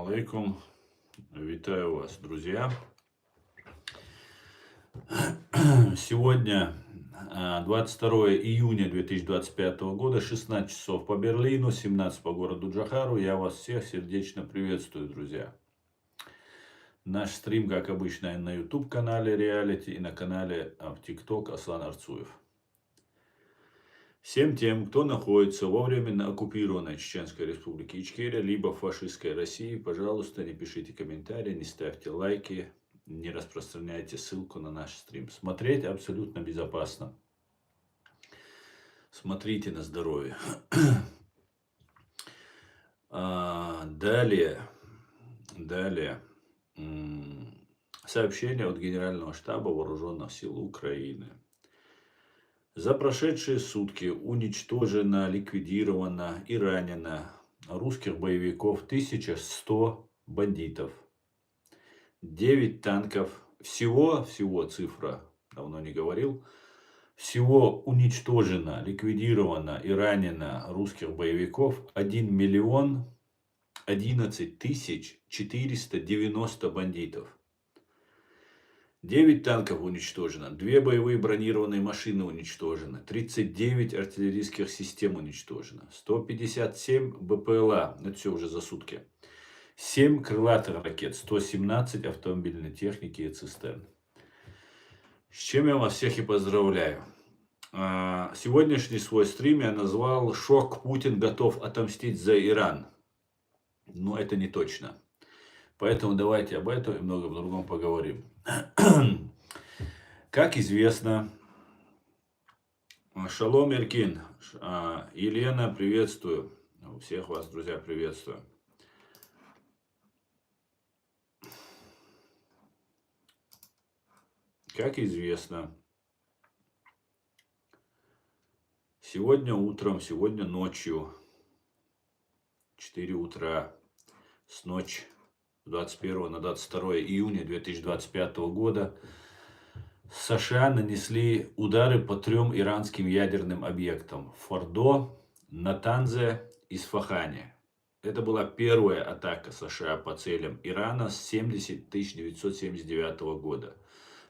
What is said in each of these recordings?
алейкум. Витаю вас, друзья. Сегодня 22 июня 2025 года, 16 часов по Берлину, 17 по городу Джохару. Я вас всех сердечно приветствую, друзья. Наш стрим, как обычно, на YouTube-канале Реалити и на канале в TikTok Аслан Арцуев. Всем тем, кто находится во временно оккупированной Чеченской Республике Ичкерия, либо в фашистской России, пожалуйста, не пишите комментарии, не ставьте лайки, не распространяйте ссылку на наш стрим. Смотреть абсолютно безопасно. Смотрите на здоровье. Далее. Сообщение от Генерального штаба Вооруженных сил Украины. За прошедшие сутки уничтожено, ликвидировано и ранено русских боевиков 1100 бандитов, 9 танков, всего цифра, давно не говорил, всего уничтожено, ликвидировано и ранено русских боевиков 1 миллион 11 тысяч 490 бандитов. 9 танков уничтожено, 2 боевые бронированные машины уничтожены, 39 артиллерийских систем уничтожено, 157 БПЛА, это все уже за сутки, 7 крылатых ракет, 117 автомобильной техники и цистерн. С чем я вас всех и поздравляю. Сегодняшний свой стрим я назвал «Шок, Путин готов отомстить за Иран». Но это не точно. Поэтому давайте об этом и многом другом поговорим. Как известно, Шалом Иркин, Елена, приветствую. Всех вас, друзья, приветствую. Как известно, сегодня утром, сегодня ночью, 4 утра, с ночи 21 на 22 июня 2025 года США нанесли удары по 3 иранским ядерным объектам: Фордо, Натанзе и Исфахане. Это была первая атака США по целям Ирана с 1979 года,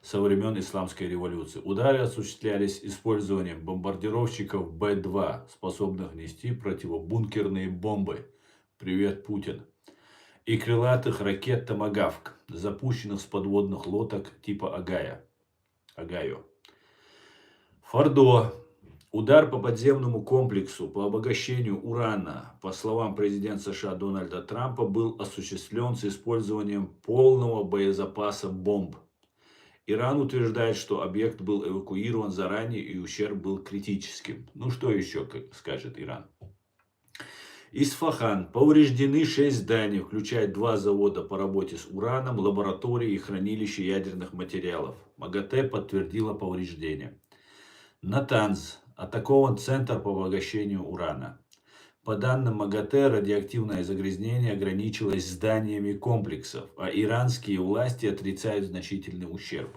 со времен Исламской революции. Удары осуществлялись использованием бомбардировщиков Б-2, способных нести противобункерные бомбы. Привет, Путин. И крылатых ракет «Томагавк», запущенных с подводных лодок типа Агайо. Фордо. Удар по подземному комплексу по обогащению урана, по словам президента США Дональда Трампа, был осуществлен с использованием полного боезапаса бомб. Иран утверждает, что объект был эвакуирован заранее и ущерб был критическим. Ну что еще скажет Иран? Исфахан. Повреждены 6 зданий, включая 2 завода по работе с ураном, лаборатории и хранилища ядерных материалов. МАГАТЭ подтвердила повреждения. Натанз. Атакован центр по обогащению урана. По данным МАГАТЭ, радиоактивное загрязнение ограничилось зданиями комплексов, а иранские власти отрицают значительный ущерб.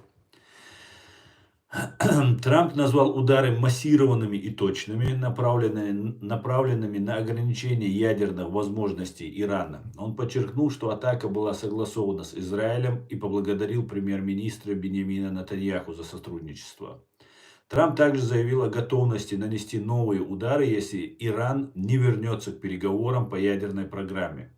Трамп назвал удары массированными и точными, направленными на ограничение ядерных возможностей Ирана. Он подчеркнул, что атака была согласована с Израилем и поблагодарил премьер-министра Биньямина Нетаньяху за сотрудничество. Трамп также заявил о готовности нанести новые удары, если Иран не вернется к переговорам по ядерной программе.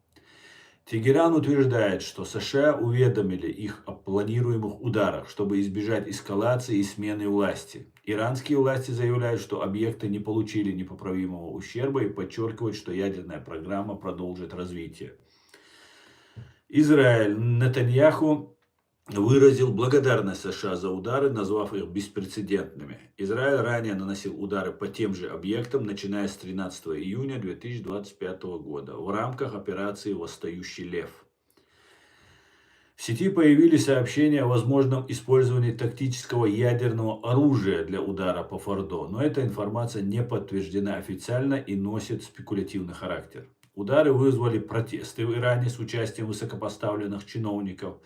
Тегеран утверждает, что США уведомили их о планируемых ударах, чтобы избежать эскалации и смены власти. Иранские власти заявляют, что объекты не получили непоправимого ущерба и подчеркивают, что ядерная программа продолжит развитие. Израиль. Нетаньяху выразил благодарность США за удары, назвав их беспрецедентными. Израиль ранее наносил удары по тем же объектам, начиная с 13 июня 2025 года в рамках операции «Восстающий лев». В сети появились сообщения о возможном использовании тактического ядерного оружия для удара по Фордо, но эта информация не подтверждена официально и носит спекулятивный характер. Удары вызвали протесты в Иране с участием высокопоставленных чиновников.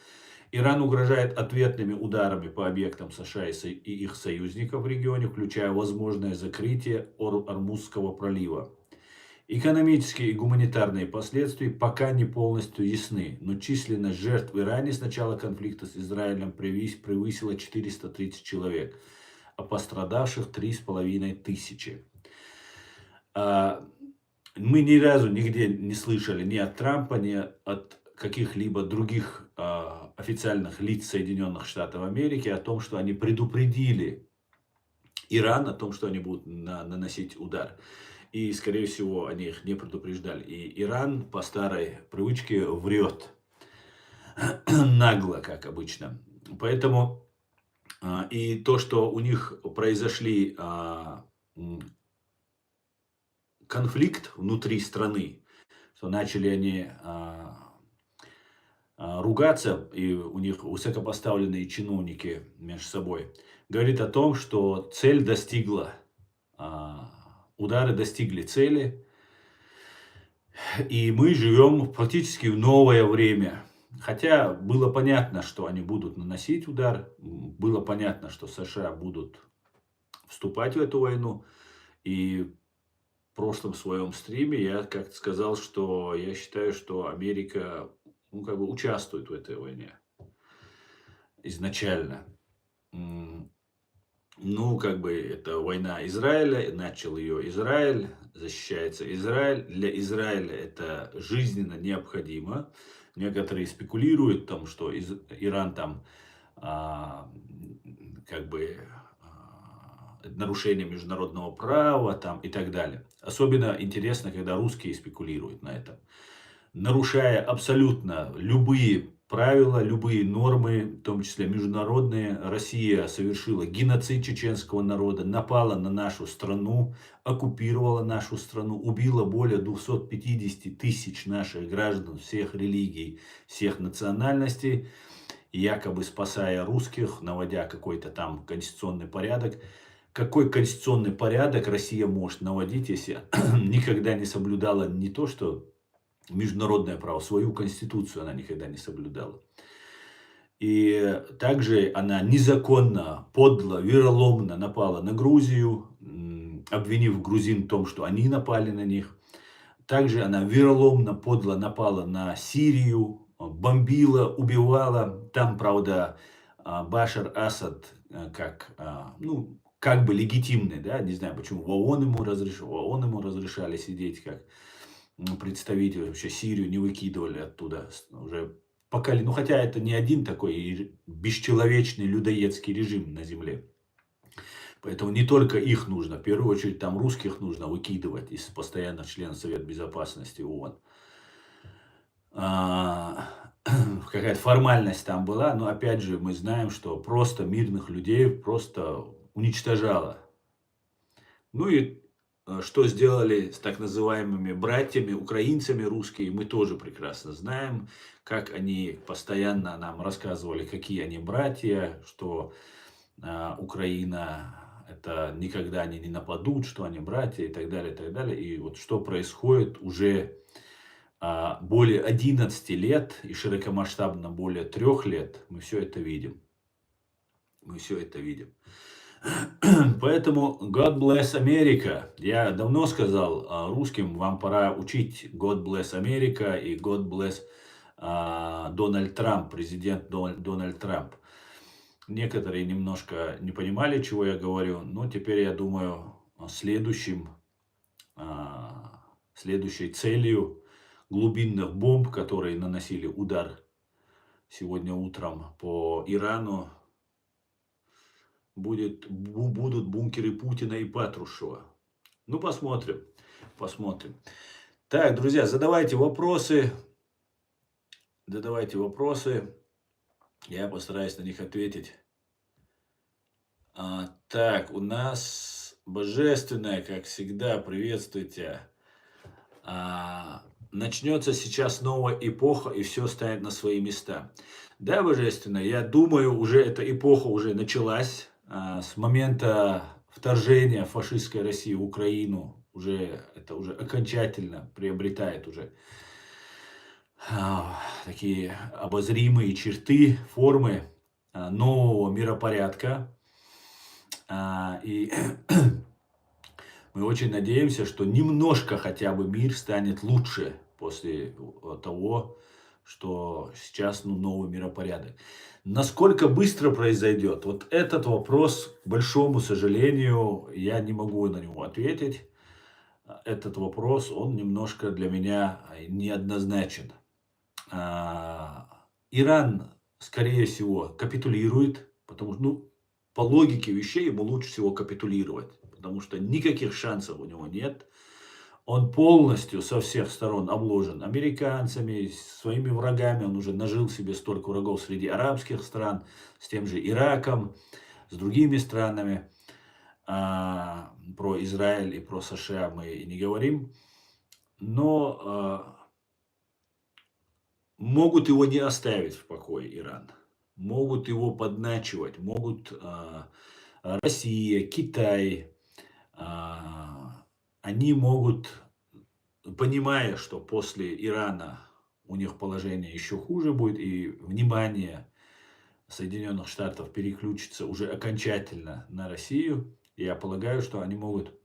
Иран угрожает ответными ударами по объектам США и их союзников в регионе, включая возможное закрытие Ормузского пролива. Экономические и гуманитарные последствия пока не полностью ясны, но численность жертв в Иране с начала конфликта с Израилем превысила 430 человек, а пострадавших 3500. Мы ни разу нигде не слышали ни от Трампа, ни от каких-либо других официальных лиц Соединенных Штатов Америки о том, что они предупредили Иран о том, что они будут наносить удар. И, скорее всего, они их не предупреждали. И Иран по старой привычке врет нагло, как обычно. Поэтому и то, что у них произошли конфликт внутри страны, что начали они ругаться, и у них высокопоставленные чиновники между собой, говорит о том, что цель достигла, удары достигли цели, и мы живем практически в новое время. Хотя было понятно, что они будут наносить удар, было понятно, что США будут вступать в эту войну, и в прошлом своем стриме я как-то сказал, что я считаю, что Америка участвует в этой войне изначально. Это война Израиля, начал ее Израиль, защищается Израиль. Для Израиля это жизненно необходимо. Некоторые спекулируют, там, что Иран там нарушение международного права там, и так далее. Особенно интересно, когда русские спекулируют на этом. Нарушая абсолютно любые правила, любые нормы, в том числе международные, Россия совершила геноцид чеченского народа, напала на нашу страну, оккупировала нашу страну, убила более 250 тысяч наших граждан всех религий, всех национальностей, якобы спасая русских, наводя какой-то там конституционный порядок. Какой конституционный порядок Россия может наводить, если никогда не соблюдала не то, что международное право, свою конституцию она никогда не соблюдала. И также она незаконно, подло, вероломно напала на Грузию, обвинив грузин в том, что они напали на них. Также она вероломно, подло напала на Сирию, бомбила, убивала. Там, правда, Башар Асад как бы легитимный, да, не знаю почему, в ООН ему разрешали сидеть как представитель, вообще Сирию не выкидывали оттуда уже хотя это не один такой бесчеловечный людоедский режим на земле. Поэтому не только их нужно, в первую очередь там русских нужно выкидывать из постоянных членов Совета Безопасности ООН. Какая-то формальность там была, но опять же мы знаем, что просто мирных людей просто уничтожала. Ну и что сделали с так называемыми братьями, украинцами русские, мы тоже прекрасно знаем, как они постоянно нам рассказывали, какие они братья, что Украина, это никогда они не нападут, что они братья и так далее, и так далее. И вот что происходит уже более 11 лет и широкомасштабно более 3 лет, мы все это видим. Мы все это видим. Поэтому God bless America. Я давно сказал русским, вам пора учить God bless America и God bless Дональд Трамп, президент Дональд Трамп. Некоторые немножко не понимали, чего я говорю, но теперь я думаю, следующей целью глубинных бомб, которые наносили удар сегодня утром по Ирану, будут бункеры Путина и Патрушева. Ну, посмотрим. Так, друзья, задавайте вопросы. Я постараюсь на них ответить. Так, у нас божественная, как всегда, приветствуйте. Начнется сейчас новая эпоха, и все станет на свои места. Да, божественно, я думаю, уже эта эпоха уже началась. С момента вторжения фашистской России в Украину это уже окончательно приобретает уже такие обозримые черты, формы нового миропорядка. И Мы очень надеемся, что немножко хотя бы мир станет лучше после того, что сейчас новый миропорядок. Насколько быстро произойдет, вот этот вопрос, к большому сожалению, я не могу на него ответить. Этот вопрос, он немножко для меня неоднозначен. Иран, скорее всего, капитулирует, потому что, ну, по логике вещей ему лучше всего капитулировать, потому что никаких шансов у него нет. Он полностью со всех сторон обложен американцами, своими врагами. Он уже нажил себе столько врагов среди арабских стран, с тем же Ираком, с другими странами. Про Израиль и про США мы и не говорим. Но могут его не оставить в покое, Иран. Могут его подначивать, могут Россия, Китай. Они могут, понимая, что после Ирана у них положение еще хуже будет, и внимание Соединенных Штатов переключится уже окончательно на Россию, я полагаю, что они могут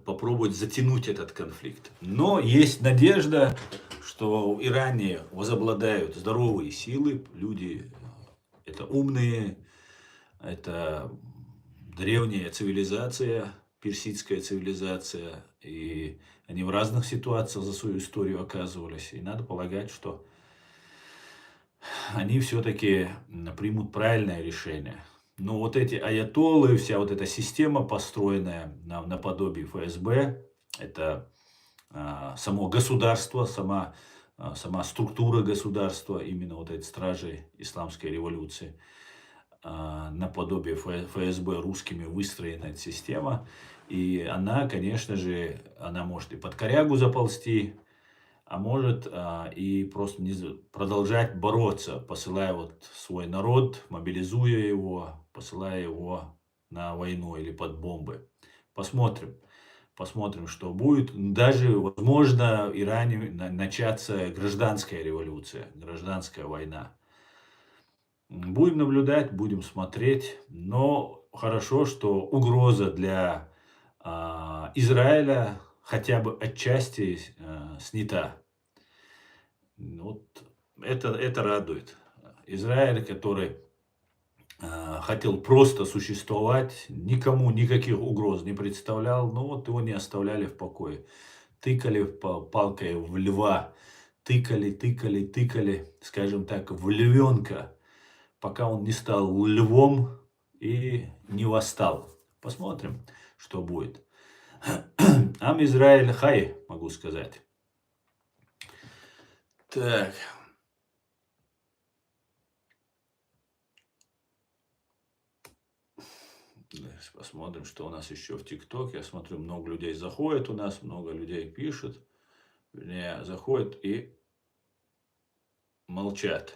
попробовать затянуть этот конфликт. Но есть надежда, что в Иране возобладают здоровые силы, люди это умные, это древняя цивилизация, персидская цивилизация, и они в разных ситуациях за свою историю оказывались. И надо полагать, что они все-таки примут правильное решение. Но вот эти аятоллы, вся вот эта система, построенная наподобие ФСБ, это само государство, сама структура государства, именно вот эти стражи исламской революции, наподобие ФСБ русскими выстроена эта система. И она, конечно же, она может и под корягу заползти, а может и просто продолжать бороться, посылая вот свой народ, мобилизуя его, посылая его на войну или под бомбы. Посмотрим. Посмотрим, что будет. Даже, возможно, в Иране начаться гражданская революция, гражданская война. Будем наблюдать, будем смотреть. Но хорошо, что угроза для Израиля хотя бы отчасти снята. Вот это радует. Израиль, который хотел просто существовать, никому никаких угроз не представлял, но вот его не оставляли в покое. Тыкали палкой в льва, тыкали, скажем так, в львенка, пока он не стал львом и не восстал. Посмотрим, что будет. Ам Израиль хай, могу сказать. Так. Посмотрим, что у нас еще в ТикТок. Я смотрю, много людей заходит у нас, много людей пишут. Вернее, заходят и молчат.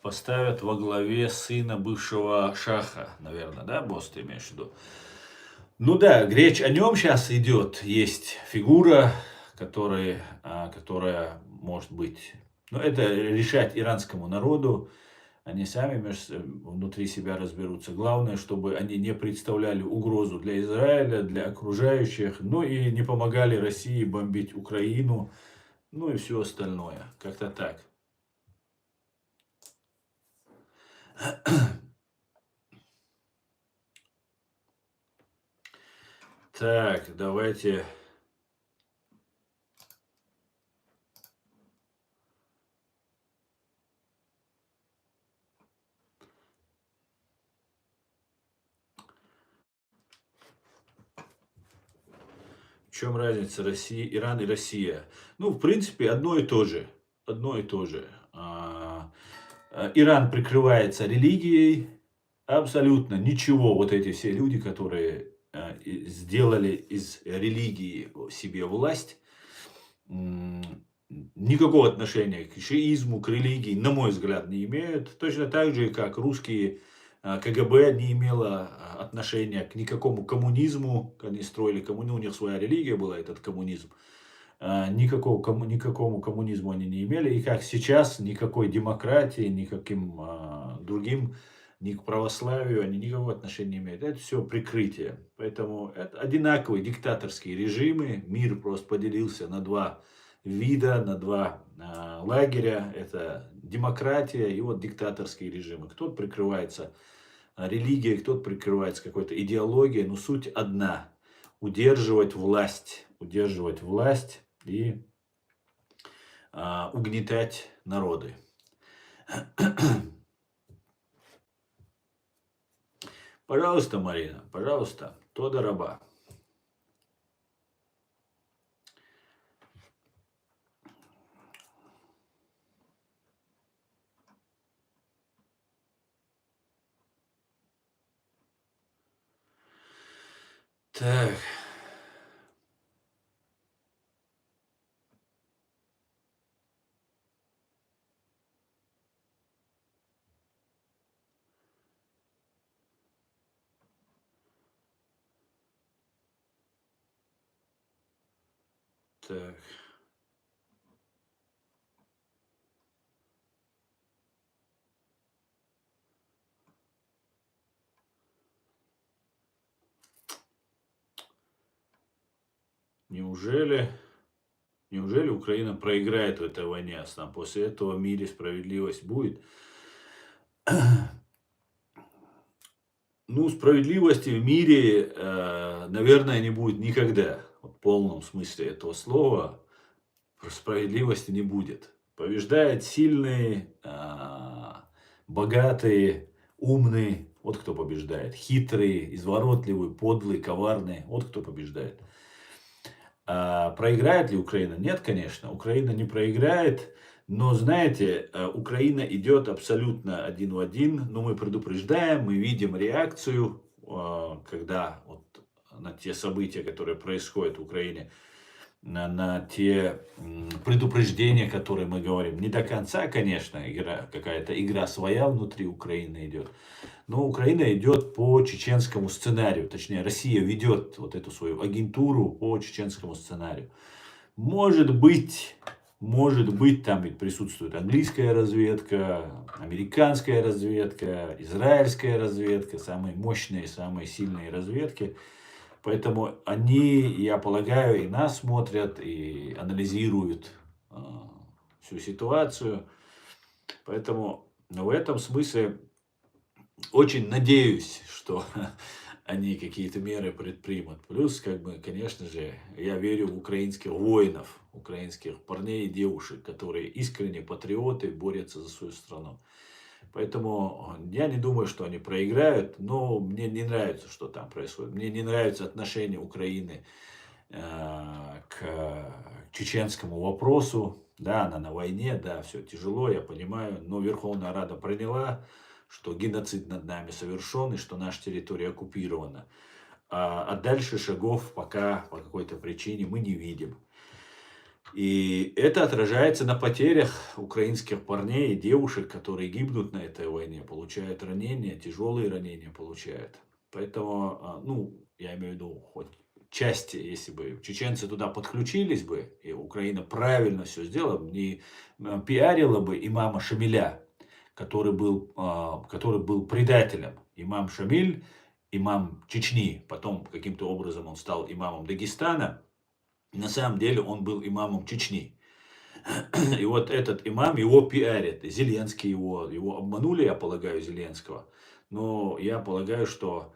Поставят во главе сына бывшего шаха, наверное, да, босс, ты имеешь в виду? Ну да, речь о нем сейчас идет. Есть фигура, которая может быть... Ну, это решать иранскому народу. Они сами внутри себя разберутся. Главное, чтобы они не представляли угрозу для Израиля, для окружающих, ну и не помогали России бомбить Украину, ну и все остальное. Как-то так. Так, давайте... В чем разница Иран и Россия? Ну, в принципе, одно и то же. Одно и то же. Иран прикрывается религией. Абсолютно ничего. Вот эти все люди, которые сделали из религии себе власть, никакого отношения к шиизму, к религии, на мой взгляд, не имеют. Точно так же, как русские КГБ не имело отношения к никакому коммунизму. Они строили коммунизм, у них своя религия была, этот коммунизм. никакому коммунизму они не имели. И как сейчас никакой демократии, никаким другим, ни к православию они никакого отношения не имеют. Это все прикрытие. Поэтому это одинаковые диктаторские режимы. Мир просто поделился на два вида, на два лагеря. Это демократия и вот диктаторские режимы. Кто-то прикрывается религией, кто-то прикрывается какой-то идеологией, но суть одна. Удерживать власть и угнетать народы. Пожалуйста, Марина, пожалуйста, Тода раба. Так. Так. Неужели Украина проиграет в этой войне, а после этого в мире справедливость будет? Ну, справедливости в мире, наверное, не будет никогда. В полном смысле этого слова справедливости не будет. Побеждают сильные, богатые, умные. Вот кто побеждает. Хитрые, изворотливые, подлые, коварные. Вот кто побеждает. Проиграет ли Украина? Нет, конечно. Украина не проиграет. Но, знаете, Украина идет абсолютно один в один. Но мы предупреждаем, мы видим реакцию, когда вот на те события, которые происходят в Украине, на те предупреждения, которые мы говорим. Не до конца, конечно, какая-то игра своя внутри Украины идет. Но Украина идет по чеченскому сценарию. Точнее, Россия ведет вот эту свою агентуру по чеченскому сценарию. Может быть, там ведь присутствует английская разведка, американская разведка, израильская разведка, самые мощные, самые сильные разведки. Поэтому они, я полагаю, и нас смотрят, и анализируют всю ситуацию. Поэтому в этом смысле очень надеюсь, что они какие-то меры предпримут. Плюс, конечно же, я верю в украинских воинов, украинских парней и девушек, которые искренне патриоты, борются за свою страну. Поэтому я не думаю, что они проиграют, но мне не нравится, что там происходит. Мне не нравится отношение Украины к чеченскому вопросу. Да, она на войне, да, все тяжело, я понимаю, но Верховная Рада приняла, что геноцид над нами совершен и что наша территория оккупирована. А дальше шагов пока по какой-то причине мы не видим. И это отражается на потерях украинских парней и девушек, которые гибнут на этой войне, получают ранения, тяжелые ранения получают. Поэтому, я имею в виду, хоть части, если бы чеченцы туда подключились бы, и Украина правильно все сделала, не пиарила бы имама Шамиля, который был предателем. Имам Шамиль, имам Чечни, потом каким-то образом он стал имамом Дагестана. На самом деле он был имамом Чечни. И вот этот имам, его пиарит. Зеленский его обманули, я полагаю, Зеленского. Но я полагаю, что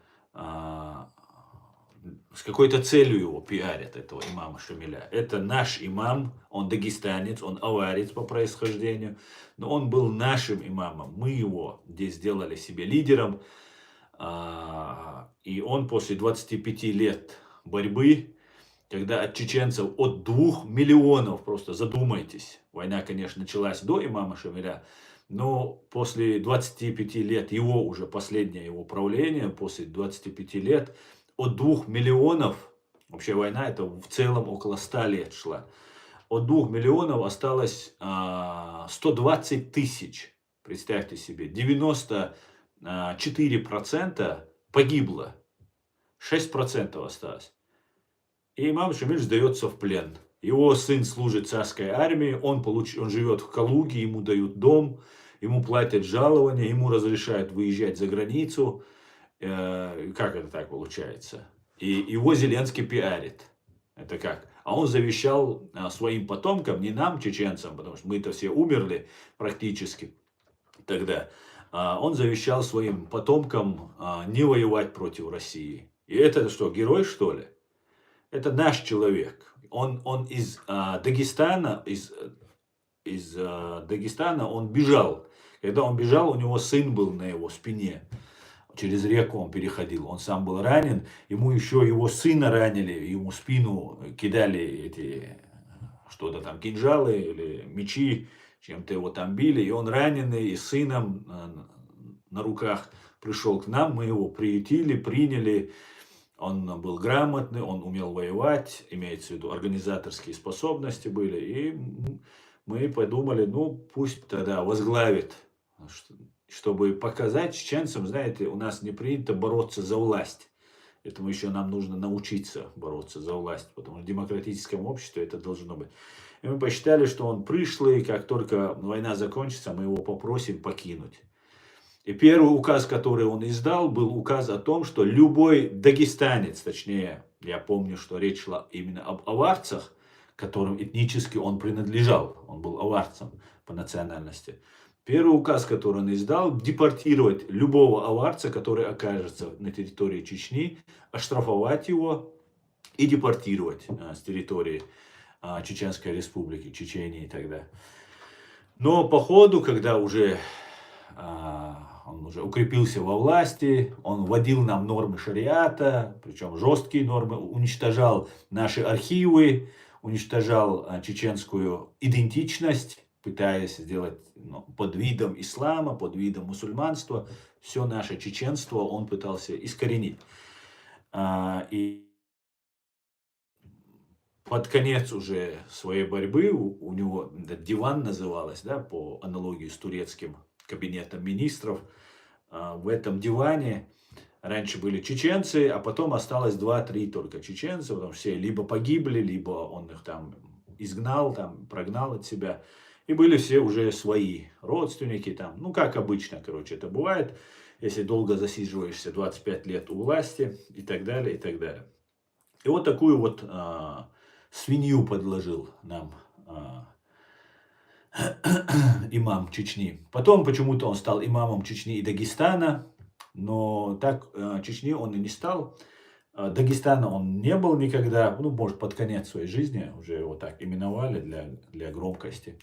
с какой-то целью его пиарят, этого имама Шамиля. Это наш имам, он дагестанец, он аварец по происхождению. Но он был нашим имамом. Мы его здесь сделали себе лидером. И он после 25 лет борьбы, когда от чеченцев от 2 миллионов, просто задумайтесь, война, конечно, началась до имама Шамиля, но после 25 лет, уже последнее его правление, после 25 лет, от 2 миллионов, вообще война это в целом около 100 лет шла, от 2 миллионов осталось 120 тысяч, представьте себе, 94% погибло, 6% осталось. И имам Шамиль сдается в плен. Его сын служит в царской армии, он живет в Калуге, ему дают дом, ему платят жалования, ему разрешают выезжать за границу. Как это так получается? И его Зеленский пиарит. Это как? А он завещал своим потомкам, не нам, чеченцам, потому что мы-то все умерли практически тогда. Он завещал своим потомкам не воевать против России. И это что, герой, что ли? Это наш человек. Он из Дагестана, из Дагестана он бежал. Когда он бежал, у него сын был на его спине. Через реку он переходил. Он сам был ранен. Ему еще его сына ранили. Ему в спину кидали эти что-то там, кинжалы или мечи. Чем-то его там били. И он раненый, и с сыном на руках пришел к нам. Мы его приютили, приняли. Он был грамотный, он умел воевать, имеется в виду организаторские способности были. И мы подумали, ну пусть тогда возглавит, чтобы показать чеченцам, знаете, у нас не принято бороться за власть. Этому еще нам нужно научиться бороться за власть, потому что в демократическом обществе это должно быть. И мы посчитали, что он пришлый, как только война закончится, мы его попросим покинуть. И первый указ, который он издал, был указ о том, что любой дагестанец, точнее, я помню, что речь шла именно об аварцах, которым этнически он принадлежал, он был аварцем по национальности. Первый указ, который он издал, депортировать любого аварца, который окажется на территории Чечни, оштрафовать его и депортировать с территории Чеченской Республики, Чечении тогда. Но по ходу, когда уже он уже укрепился во власти, он вводил нам нормы шариата, причем жесткие нормы, уничтожал наши архивы, уничтожал чеченскую идентичность, пытаясь сделать под видом ислама, под видом мусульманства, все наше чеченство он пытался искоренить. И под конец уже своей борьбы, у него диван называлось, да, по аналогии с турецким кабинетом министров, в этом диване раньше были чеченцы, а потом осталось 2-3 только чеченца, потому что все либо погибли, либо он их там изгнал, там, прогнал от себя. И были все уже свои родственники там, ну как обычно, короче, это бывает, если долго засиживаешься 25 лет у власти и так далее, и так далее. И вот такую вот свинью подложил нам имам Чечни. Потом почему-то он стал имамом Чечни и Дагестана, но так Чечни он и не стал. Дагестана он не был никогда, ну, может, под конец своей жизни уже его так именовали для громкости.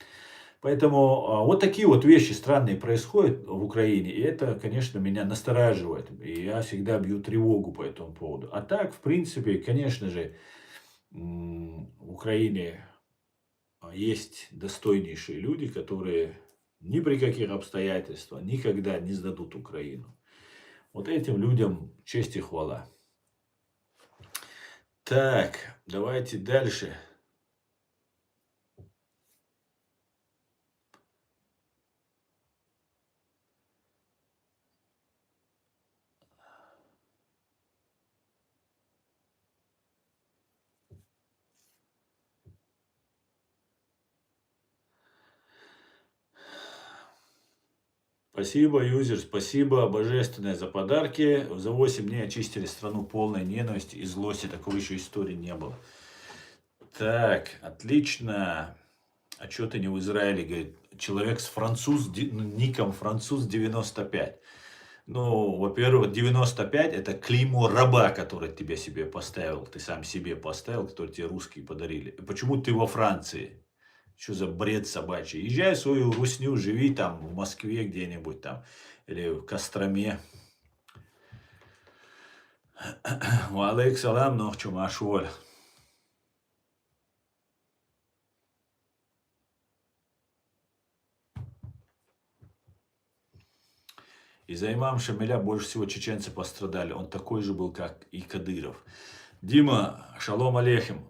Поэтому вот такие вот вещи странные происходят в Украине, и это, конечно, меня настораживает. И я всегда бью тревогу по этому поводу. А так, в принципе, конечно же, в Украине есть достойнейшие люди, которые ни при каких обстоятельствах никогда не сдадут Украину. Вот этим людям честь и хвала. Так, давайте дальше. Спасибо, юзер, спасибо, божественное, за подарки. За 8 дней очистили страну полной ненависти и злости. Такой еще истории не было. Так, отлично. А что ты не в Израиле, говорит, человек с ником француз 95. Ну, во-первых, 95 это клеймо раба, который тебе себе поставил. Ты сам себе поставил, который тебе русские подарили. Почему ты во Франции? Что за бред собачий? Езжай в свою русню, живи там в Москве где-нибудь там. Или в Костроме. Валейк салам, нохчу машволь. Из-за имама Шамиля больше всего чеченцы пострадали. Он такой же был, как и Кадыров. Дима, шалом алейхим.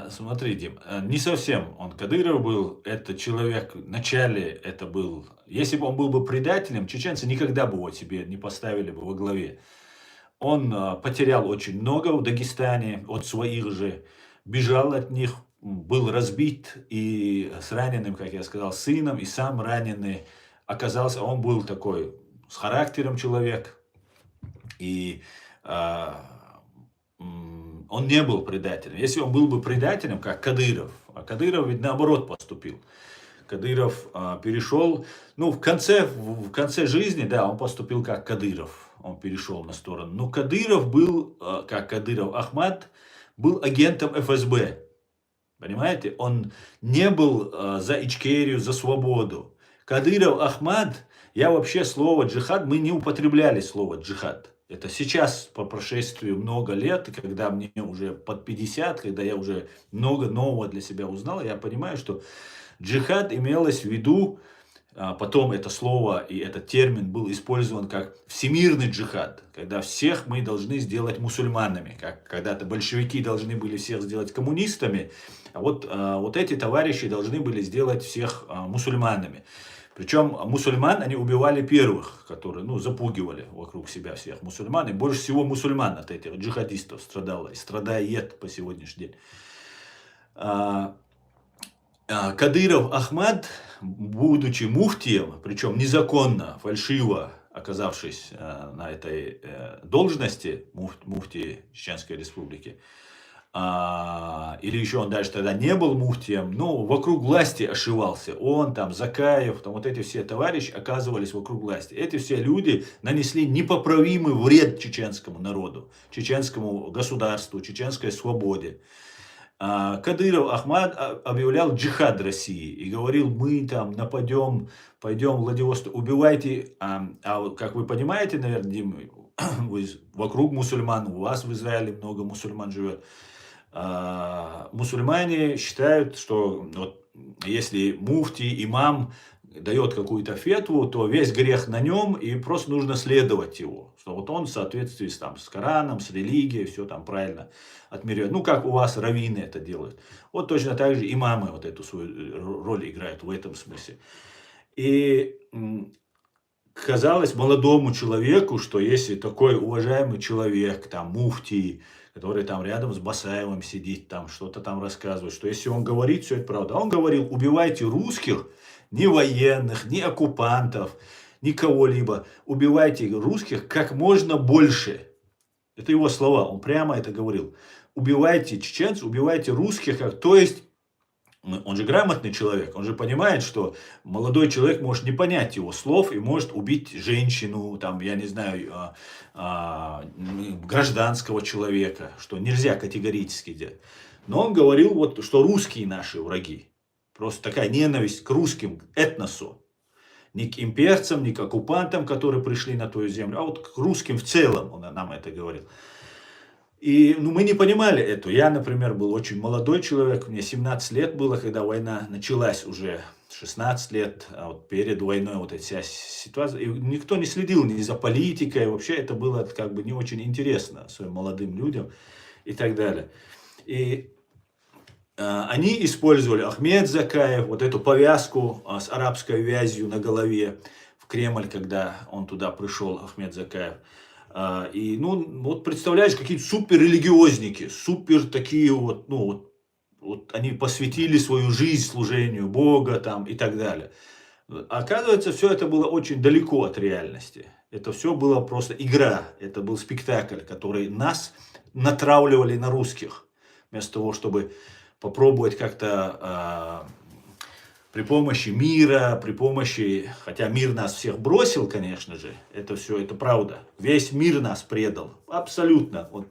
Смотри, Дим, не совсем он Кадыров был. Это человек, вначале это был... Если бы он был бы предателем, чеченцы никогда бы его себе не поставили бы во главе. Он потерял очень много в Дагестане от своих же. Бежал от них, был разбит и с раненым, как я сказал, сыном, и сам раненый оказался, он был такой с характером человек, и он не был предателем. Если он был бы предателем, как Кадыров, а Кадыров ведь наоборот поступил. Кадыров перешел, ну, в конце жизни, да, он поступил как Кадыров, он перешел на сторону. Но Кадыров был, как Кадыров Ахмад, был агентом ФСБ. Понимаете? Он не был за Ичкерию, за свободу. Кадыров Ахмад, я вообще слово джихад, мы не употребляли слово джихад. Это сейчас, по прошествию много лет, когда мне уже под 50, когда я уже много нового для себя узнал, я понимаю, что джихад имелось в виду, потом это слово и этот термин был использован как всемирный джихад, когда всех мы должны сделать мусульманами, как когда-то большевики должны были всех сделать коммунистами, а вот эти товарищи должны были сделать всех мусульманами. Причем мусульман они убивали первых, которые, ну, запугивали вокруг себя всех мусульман. И больше всего мусульман от этих джихадистов страдало и страдает по сегодняшний день. Кадыров Ахмад, будучи муфтием, причем незаконно, фальшиво оказавшись на этой должности, муфтии Чеченской Республики, или еще он дальше тогда не был муфтием, но вокруг власти ошивался. Он, там, Закаев, там, вот эти все товарищи оказывались вокруг власти. Эти все люди нанесли непоправимый вред чеченскому народу, чеченскому государству, чеченской свободе. Кадыров Ахмад объявлял джихад России и говорил, мы там нападем, пойдем в Владивосток, убивайте. Как вы понимаете, наверное, Дима, вокруг мусульман, у вас в Израиле много мусульман живет. Мусульмане считают, что вот, если муфти, имам дает какую-то фетву, то весь грех на нем, и просто нужно следовать его. Что вот он в соответствии с Кораном, с религией, все там правильно отмеряет. Ну, как у вас раввины это делают. Вот точно так же имамы вот эту свою роль играют в этом смысле. И казалось молодому человеку, что если такой уважаемый человек, там, муфтий, который там рядом с Басаевым сидит, там что-то там рассказывает, что если он говорит, все это правда. Он говорил, убивайте русских, ни военных, ни оккупантов, ни кого-либо. Убивайте русских как можно больше. Это его слова, он прямо это говорил. Убивайте чеченцев, убивайте русских, то есть, он же грамотный человек, он же понимает, что молодой человек может не понять его слов и может убить женщину, там, я не знаю, гражданского человека, что нельзя категорически делать. Но он говорил, вот, что русские наши враги. Просто такая ненависть к русским, к этносу. Не к имперцам, не к оккупантам, которые пришли на твою землю, а вот к русским в целом, он нам это говорил. И мы не понимали это. Я, например, был очень молодой человек, мне 17 лет было, когда война началась уже, 16 лет, а вот перед войной вот эта вся ситуация. И никто не следил ни за политикой, вообще это было как бы не очень интересно своим молодым людям и так далее. И они использовали Ахмед Закаев, вот эту повязку с арабской вязью на голове в Кремль, когда он туда пришел, Ахмед Закаев. И, вот представляешь, какие-то суперрелигиозники, супер такие вот, вот они посвятили свою жизнь служению Бога там и так далее. Оказывается, все это было очень далеко от реальности. Это все было просто игра, это был спектакль, который нас натравливали на русских, вместо того, чтобы попробовать как-то при помощи мира, при помощи, хотя мир нас всех бросил, конечно же, это все, это правда. Весь мир нас предал, абсолютно. Вот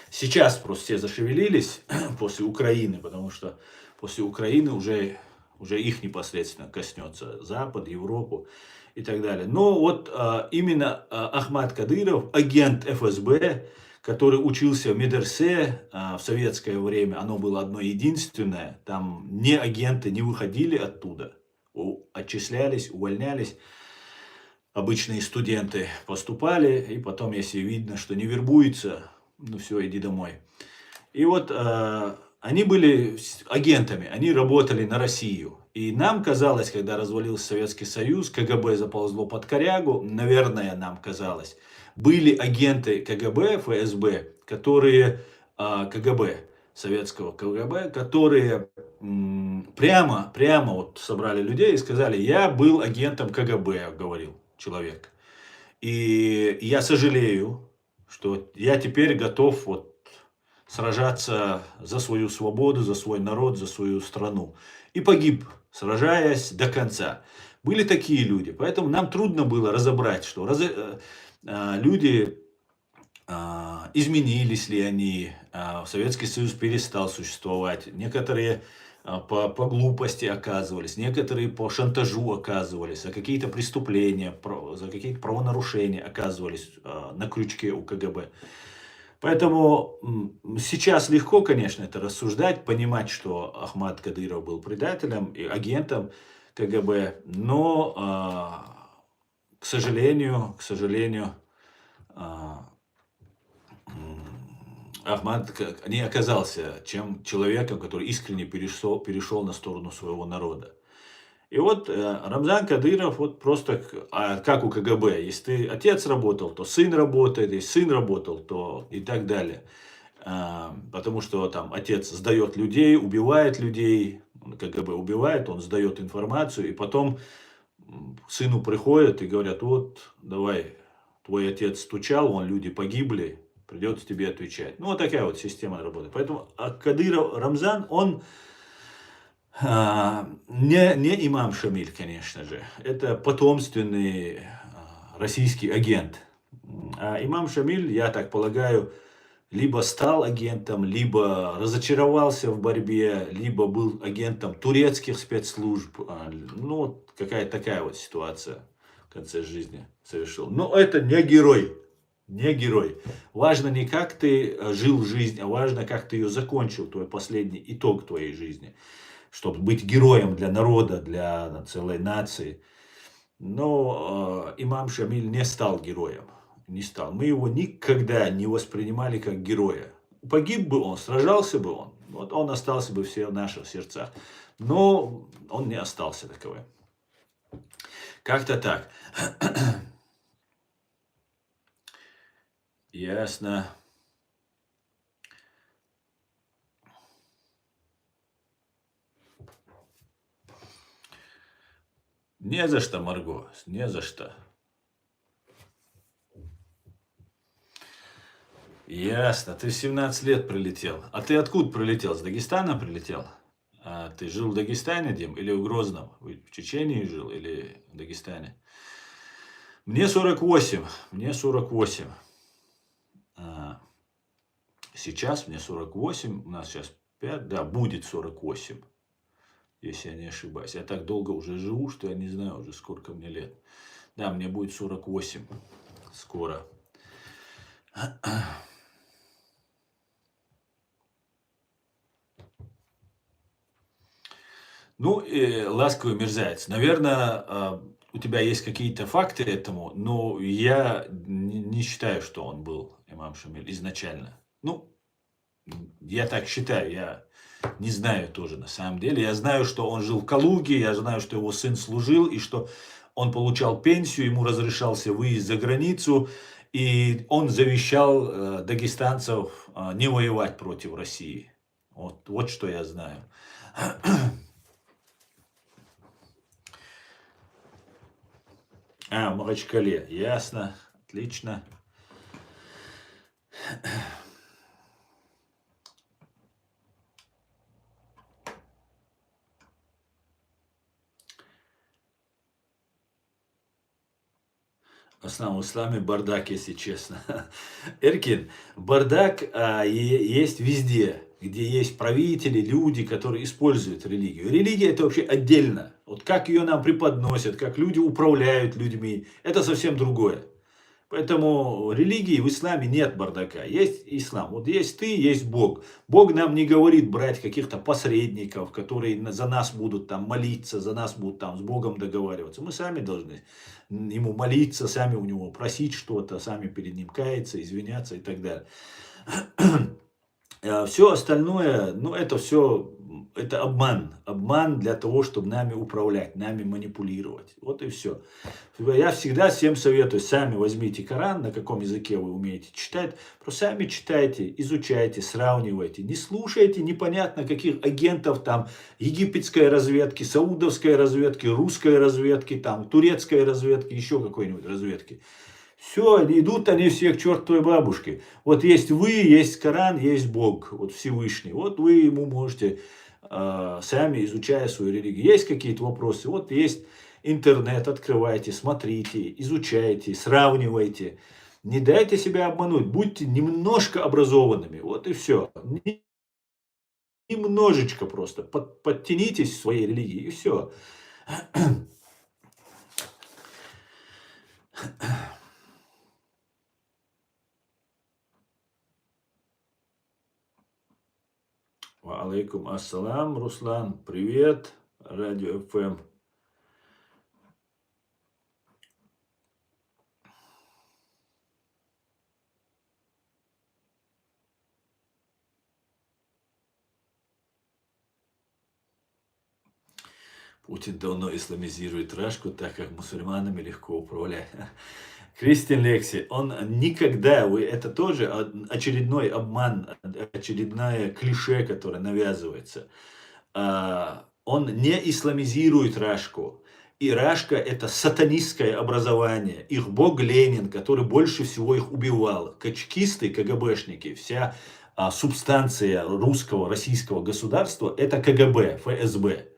сейчас просто все зашевелились после Украины, потому что после Украины уже их непосредственно коснется Запад, Европу и так далее. Но вот именно Ахмад Кадыров, агент ФСБ, который учился в медресе в советское время, оно было одно единственное, там ни агенты не выходили оттуда, отчислялись, увольнялись, обычные студенты поступали, и потом, если видно, что не вербуется, все, иди домой. И вот они были агентами, они работали на Россию. И нам казалось, когда развалился Советский Союз, КГБ заползло под корягу, наверное, нам казалось, были агенты КГБ, ФСБ, которые КГБ советского КГБ, которые прямо вот собрали людей и сказали: я был агентом КГБ, говорил человек. И я сожалею, что я теперь готов вот сражаться за свою свободу, за свой народ, за свою страну. И погиб, сражаясь до конца. Были такие люди. Поэтому нам трудно было разобрать, что люди изменились ли они, Советский Союз перестал существовать. Некоторые по глупости оказывались, некоторые по шантажу оказывались, за какие-то преступления, за какие-то правонарушения оказывались на крючке у КГБ. Поэтому сейчас легко, конечно, это рассуждать, понимать, что Ахмад Кадыров был предателем и агентом КГБ, но, к сожалению, Ахмад не оказался человеком, который искренне перешел на сторону своего народа. И вот Рамзан Кадыров вот просто, как у КГБ, если ты отец работал, то сын работает, если сын работал, то и так далее. Потому что там отец сдает людей, убивает людей, КГБ убивает, он сдает информацию, и потом сыну приходят и говорят: вот, давай, твой отец стучал, люди погибли, придется тебе отвечать. Ну, вот такая вот система работает. Поэтому Кадыров Рамзан, он не имам Шамиль, конечно же. Это потомственный российский агент. А имам Шамиль, я так полагаю, либо стал агентом, либо разочаровался в борьбе, либо был агентом турецких спецслужб. Ну, какая-то такая вот ситуация в конце жизни совершил. Но это не герой. Не герой. Важно не как ты жил жизнь, а важно, как ты ее закончил, твой последний итог твоей жизни. Чтобы быть героем для народа, для целой нации. Но имам Шамиль не стал героем. Не стал. Мы его никогда не воспринимали как героя. Погиб бы он, сражался бы он. Вот он остался бы в наших сердцах. Но он не остался таковым. Как-то так. Ясно. Не за что, Марго, не за что. Ясно, ты в 17 лет прилетел. А ты откуда прилетел? С Дагестана прилетел? А ты жил в Дагестане, Дим, или в Грозном? В Чечении жил или в Дагестане? Мне 48. Мне 48. Сейчас мне 48. У нас сейчас 5. Да, будет 48. Если я не ошибаюсь. Я так долго уже живу, что я не знаю уже, сколько мне лет. Да, мне будет 48 скоро. Ну, ласковый мерзавец. Наверное, у тебя есть какие-то факты этому, но я не считаю, что он был имам Шамиль изначально. Ну, я так считаю, я не знаю тоже на самом деле. Я знаю, что он жил в Калуге, я знаю, что его сын служил, и что он получал пенсию, ему разрешался выезд за границу, и он завещал дагестанцев не воевать против России. Вот что я знаю. В Махачкале. Ясно. Отлично. В основном в исламе бардак, если честно. Эркин, бардак есть везде, где есть правители, люди, которые используют религию. Религия это вообще отдельно. Вот как ее нам преподносят, как люди управляют людьми, это совсем другое. Поэтому религии в исламе нет бардака. Есть ислам. Вот есть ты, есть Бог. Бог нам не говорит брать каких-то посредников, которые за нас будут там молиться, за нас будут там с Богом договариваться. Мы сами должны ему молиться, сами у него просить что-то, сами перед ним каяться, извиняться и так далее. Все остальное, ну это все это обман. Обман для того, чтобы нами управлять, нами манипулировать. Вот и все. Я всегда всем советую, сами возьмите Коран, на каком языке вы умеете читать, просто сами читайте, изучайте, сравнивайте. Не слушайте непонятно каких агентов там египетской разведки, саудовской разведки, русской разведки, там турецкой разведки, еще какой-нибудь разведки. Все, идут они все к чертовой бабушке. Вот есть вы, есть Коран, есть Бог, вот Всевышний. Вот вы ему можете, сами изучая свою религию. Есть какие-то вопросы? Вот есть интернет, открывайте, смотрите, изучайте, сравнивайте. Не дайте себя обмануть, будьте немножко образованными. Вот и все. Немножечко просто. Подтянитесь в своей религии, и все. Алейкум ассалам, Руслан, привет, Радио ФМ. Путин давно исламизирует Рашку, так как мусульманами легко управлять. Кристиан Лекси, он никогда, это тоже очередной обман, очередное клише, которое навязывается. Он не исламизирует Рашку. И Рашка это сатанистское образование. Их бог Ленин, который больше всего их убивал. Чекисты, КГБшники, вся субстанция русского, российского государства это КГБ, ФСБ.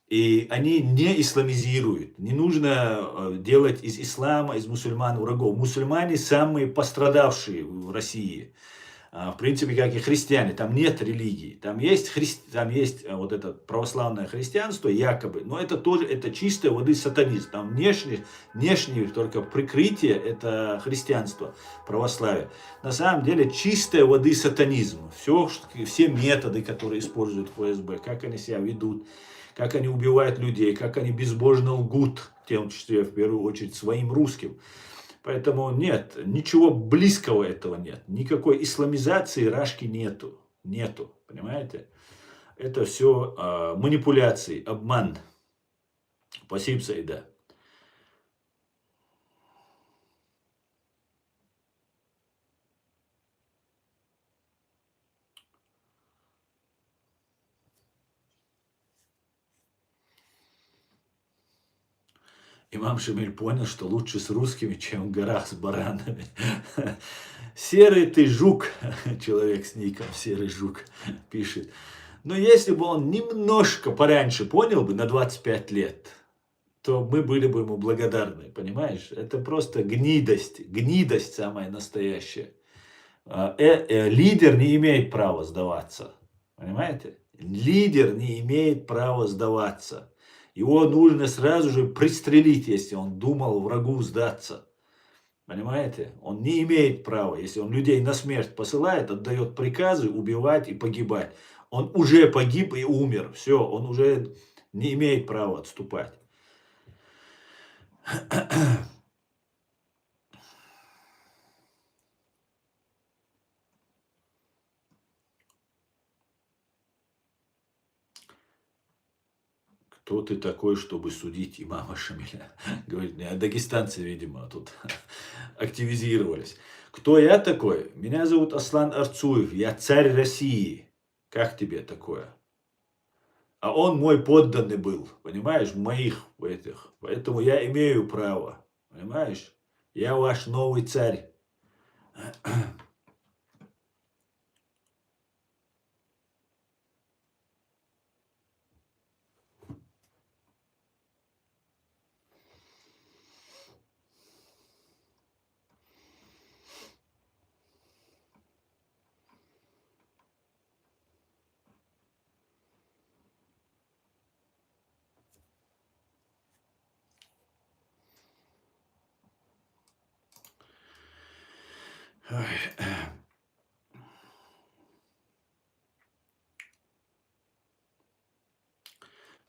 И они не исламизируют. Не нужно делать из ислама, из мусульман врагов. Мусульмане самые пострадавшие в России. В принципе, как и христиане. Там нет религии. Там есть вот это православное христианство, якобы. Но это тоже, это чистой воды сатанизм. Там внешнее только прикрытие, это христианство, православие. На самом деле, чистой воды сатанизм. Все методы, которые используют ФСБ, как они себя ведут, как они убивают людей, как они безбожно лгут, в том числе, в первую очередь, своим русским. Поэтому нет, ничего близкого этого нет. Никакой исламизации Рашки нету. Нету, понимаете? Это все манипуляции, обман. Спасибо, Саида. Имам Шамиль понял, что лучше с русскими, чем в горах с баранами. Серый ты жук, человек с ником Серый жук пишет. Но если бы он немножко пораньше понял бы, на 25 лет, то мы были бы ему благодарны, понимаешь? Это просто гнидость самая настоящая. Лидер не имеет права сдаваться, понимаете? Лидер не имеет права сдаваться. Его нужно сразу же пристрелить, если он думал врагу сдаться. Понимаете? Он не имеет права, если он людей на смерть посылает, отдает приказы убивать и погибать. Он уже погиб и умер. Все, он уже не имеет права отступать. Кто ты такой, чтобы судить имама Шамиля? Говорит, дагестанцы, видимо, тут активизировались. Кто я такой? Меня зовут Аслан Арцуев, я царь России. Как тебе такое? А он мой подданный был, понимаешь, моих этих. Поэтому я имею право, понимаешь? Я ваш новый царь.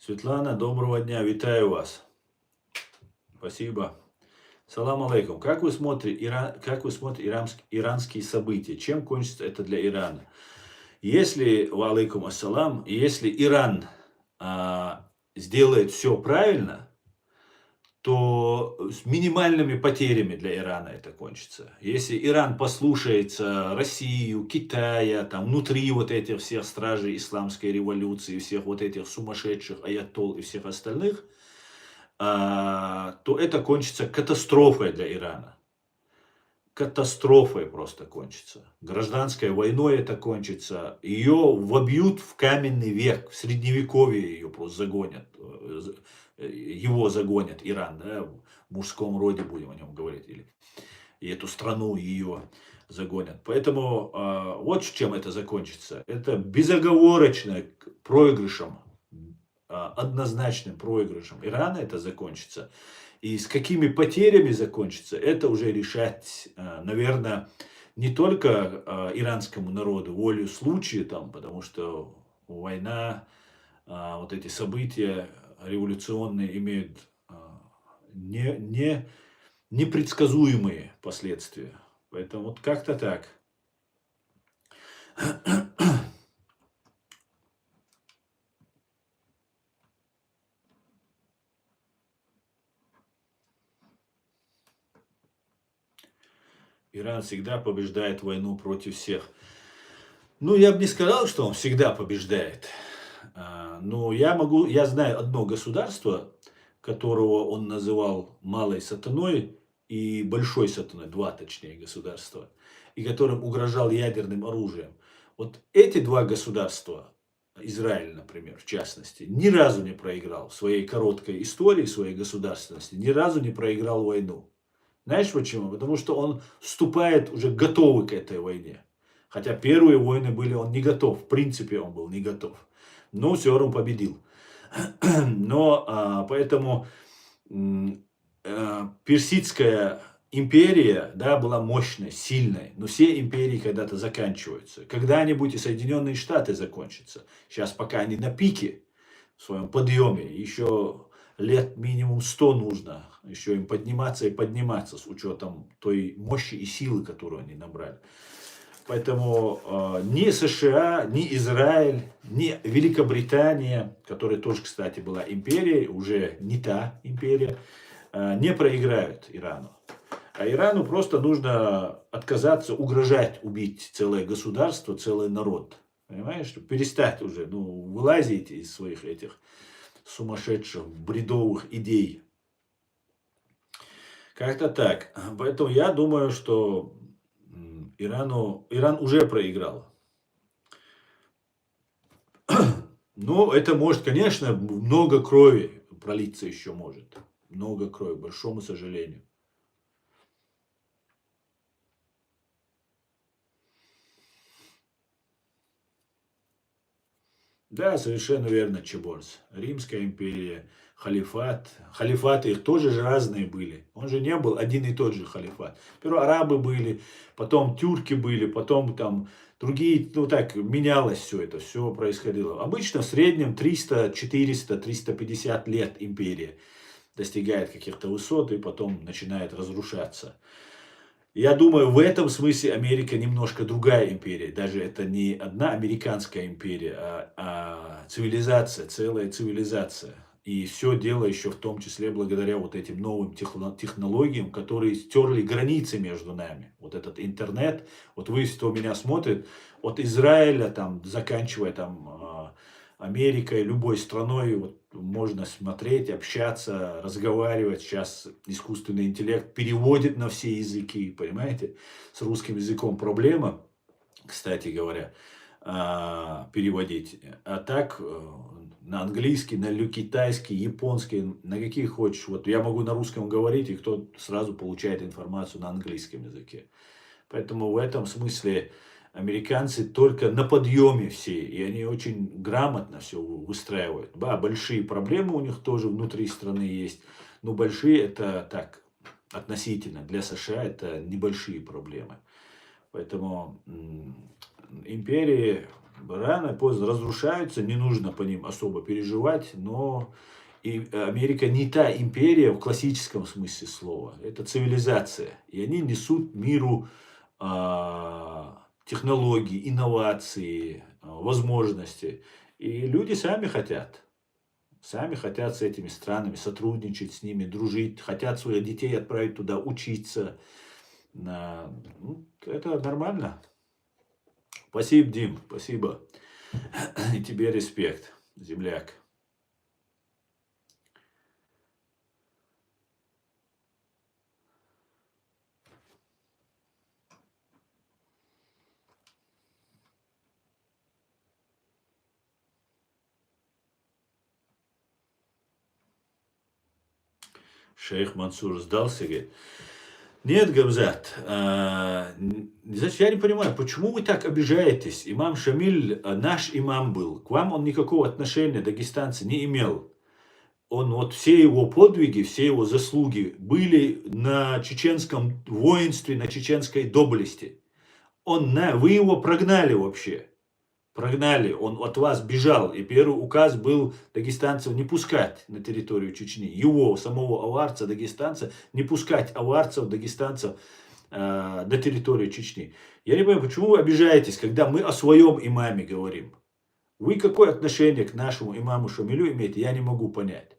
Светлана, доброго дня, витаю вас. Спасибо. Салам алейкум. Как вы смотрите иранские события? Чем кончится это для Ирана? Если, валейкум ассалам, если Иран сделает все правильно, то с минимальными потерями для Ирана это кончится. Если Иран послушается Россию, Китая, там внутри вот этих всех стражей исламской революции, всех вот этих сумасшедших аятол и всех остальных, то это кончится катастрофой для Ирана. Катастрофой просто кончится. Гражданской войной это кончится. Ее вобьют в каменный век, в средневековье ее просто загонят. Его загонят, Иран, да, в мужском роде будем о нем говорить. И эту страну ее загонят. Поэтому вот чем это закончится. Это безоговорочно проигрышем, однозначным проигрышем Ирана это закончится. И с какими потерями закончится, это уже решать, наверное, не только иранскому народу, волю случая, там, потому что война, вот эти события революционные имеют непредсказуемые последствия. Поэтому вот как-то так. Иран всегда побеждает войну против всех. Ну, я бы не сказал, что он всегда побеждает. Но я знаю одно государство, которого он называл малой сатаной и большой сатаной, два точнее государства, и которым угрожал ядерным оружием. Вот эти два государства, Израиль, например, в частности, ни разу не проиграл в своей короткой истории, своей государственности, ни разу не проиграл войну. Знаешь почему? Потому что он вступает уже готовый к этой войне. Хотя первые войны были, он не готов. В принципе, он был не готов. Но все равно победил. Но поэтому Персидская империя, да, была мощной, сильной. Но все империи когда-то заканчиваются. Когда-нибудь и Соединенные Штаты закончатся. Сейчас пока они на пике в своем подъеме. Еще лет минимум 100 нужно. Еще им подниматься и подниматься с учетом той мощи и силы, которую они набрали. Поэтому ни США, ни Израиль, ни Великобритания, которая тоже, кстати, была империей, уже не та империя, не проиграют Ирану. А Ирану просто нужно отказаться, угрожать, убить целое государство, целый народ. Понимаешь? Перестать уже, вылазите из своих этих сумасшедших, бредовых идей. Как-то так. Поэтому я думаю, что Иран уже проиграл. Но это может, конечно, много крови пролиться еще может. Много крови, к большому сожалению. Да, совершенно верно, Чеборс. Римская империя, халифат. Халифаты их тоже же разные были. Он же не был один и тот же халифат. Сперва арабы были, потом тюрки были, потом там другие, так, менялось все это, все происходило. Обычно в среднем 300, 400, 350 лет империя достигает каких-то высот и потом начинает разрушаться. Я думаю, в этом смысле Америка немножко другая империя. Даже это не одна американская империя, а цивилизация, целая цивилизация. И все дело еще в том числе благодаря вот этим новым технологиям, которые стерли границы между нами. Вот этот интернет, вот вы, кто меня смотрит, от Израиля, там, заканчивая там Америкой, любой страной, вот, можно смотреть, общаться, разговаривать. Сейчас искусственный интеллект переводит на все языки, понимаете? С русским языком проблема, кстати говоря, переводить. А так, на английский, на китайский, японский, на какие хочешь. Вот я могу на русском говорить, и кто сразу получает информацию на английском языке. Поэтому в этом смысле американцы только на подъеме все, и они очень грамотно все выстраивают. Да, большие проблемы у них тоже внутри страны есть, но большие это так, относительно. Для США это небольшие проблемы. Поэтому империи рано или поздно разрушаются, не нужно по ним особо переживать, но и Америка не та империя в классическом смысле слова, это цивилизация, и они несут миру технологии, инновации, возможности. И люди сами хотят. Сами хотят с этими странами сотрудничать, с ними дружить, хотят своих детей отправить туда учиться. Ну, это нормально. Спасибо, Дим, спасибо. И тебе респект, земляк. Шейх Мансур сдался, говорит. Нет, Гамзат, значит, я не понимаю, почему вы так обижаетесь? Имам Шамиль наш имам был. К вам он никакого отношения, дагестанцы, не имел. Он, вот все его подвиги, все его заслуги были на чеченском воинстве, на чеченской доблести. Вы его прогнали вообще. Прогнали, он от вас бежал. И первый указ был дагестанцев не пускать на территорию Чечни. Его, самого аварца, дагестанца, не пускать аварцев, дагестанцев на территорию Чечни. Я не понимаю, почему вы обижаетесь, когда мы о своем имаме говорим. Вы какое отношение к нашему имаму Шамилю имеете, я не могу понять.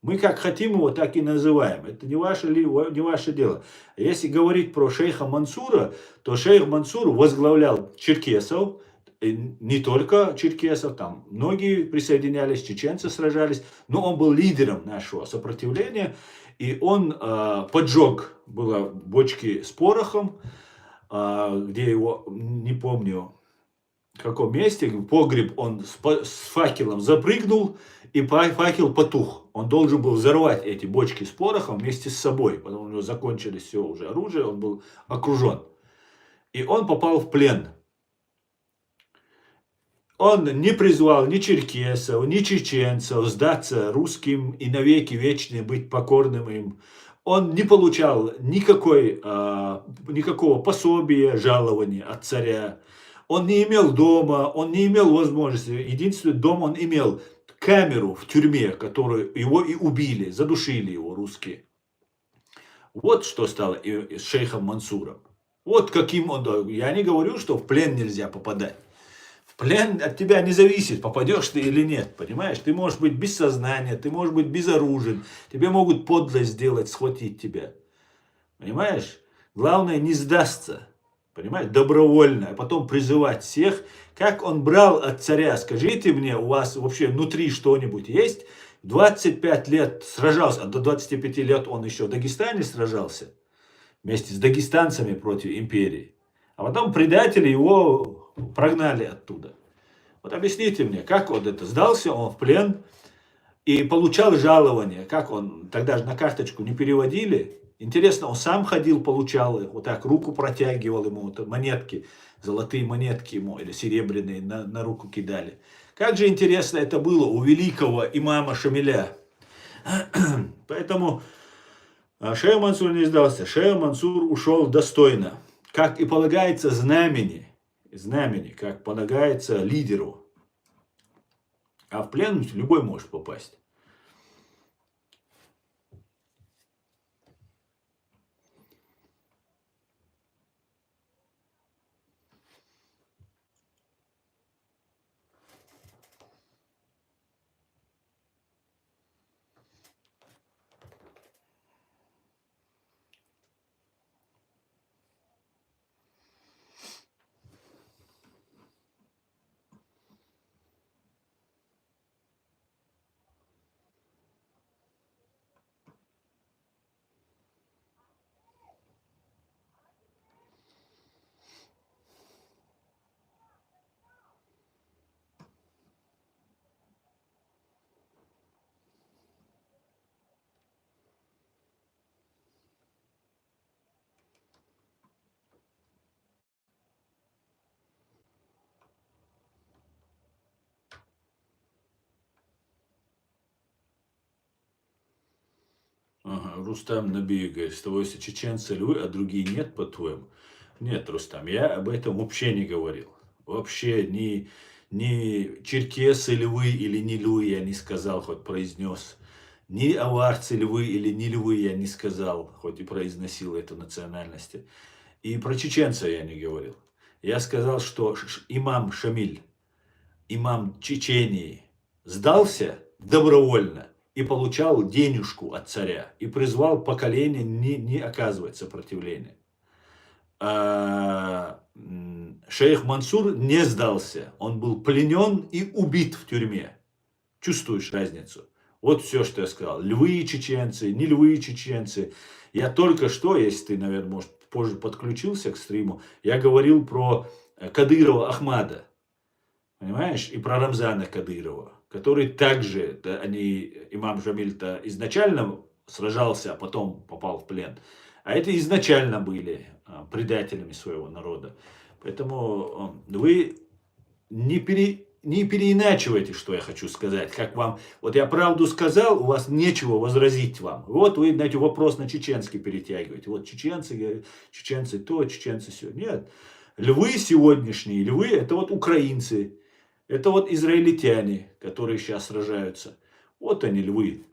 Мы как хотим его, так и называем. Это не ваше дело. Если говорить про шейха Мансура, то шейх Мансур возглавлял черкесов, не только черкесов, там многие присоединялись, чеченцы сражались, но он был лидером нашего сопротивления, и он поджег было бочки с порохом, где его, не помню, в каком месте, в погреб он с факелом запрыгнул, и факел потух. Он должен был взорвать эти бочки с порохом вместе с собой, потому что у него закончились все уже оружие, он был окружен. И он попал в плен. Он не призвал ни черкесов, ни чеченцев сдаться русским и навеки вечные быть покорным им. Он не получал никакого пособия, жалования от царя. Он не имел дома, он не имел возможности. Единственный дом он имел камеру в тюрьме, которую его и убили, задушили его русские. Вот что стало с шейхом Мансуром. Вот каким он... Я не говорю, что в плен нельзя попадать. В плен от тебя не зависит, попадешь ты или нет, понимаешь? Ты можешь быть без сознания, ты можешь быть безоружен, тебе могут подлость сделать, схватить тебя. Понимаешь? Главное не сдастся, понимаешь? Добровольно, а потом призывать всех. Как он брал от царя, скажите мне, у вас вообще внутри что-нибудь есть? 25 лет сражался, а до 25 лет он еще в Дагестане сражался, вместе с дагестанцами против империи. А потом предатели его прогнали оттуда. Вот объясните мне, как он это сдался, он в плен и получал жалование. Как он, тогда же на карточку не переводили. Интересно, он сам ходил, получал их, вот так руку протягивал ему, вот, монетки, золотые монетки ему или серебряные на руку кидали. Как же интересно это было у великого имама Шамиля. Поэтому шейх Мансур не сдался. Шейх Мансур ушел достойно. Как и полагается знамени, как полагается лидеру. А в плен любой может попасть. Ага, Рустам Набиев говорит, что если чеченцы львы, а другие нет, по-твоему? Нет, Рустам, я об этом вообще не говорил. Вообще ни черкесы львы или не львы я не сказал, хоть произнес. Ни аварцы львы или не львы я не сказал, хоть и произносил эту национальность. И про чеченца я не говорил. Я сказал, что имам Шамиль имам Чечении, сдался добровольно и получал денежку от царя и призвал поколение не оказывать сопротивления. Шейх Мансур не сдался, он был пленен и убит в тюрьме. Чувствуешь разницу? Вот все, что я сказал. Львы чеченцы, не львы чеченцы. Я только что, если ты, наверное, может, позже подключился к стриму, я говорил про Кадырова Ахмада. Понимаешь? И про Рамзана Кадырова, который также, да, имам Джамиль-то изначально сражался, а потом попал в плен. А это изначально были предателями своего народа. Поэтому вы не переиначивайте, что я хочу сказать. Как вам, вот я правду сказал, у вас нечего возразить вам. Вот вы, знаете, вопрос на чеченский перетягиваете. Вот чеченцы то, чеченцы все. Нет. Львы сегодняшние, львы, это вот украинцы. Это вот израильтяне, которые сейчас сражаются. Вот они, львы.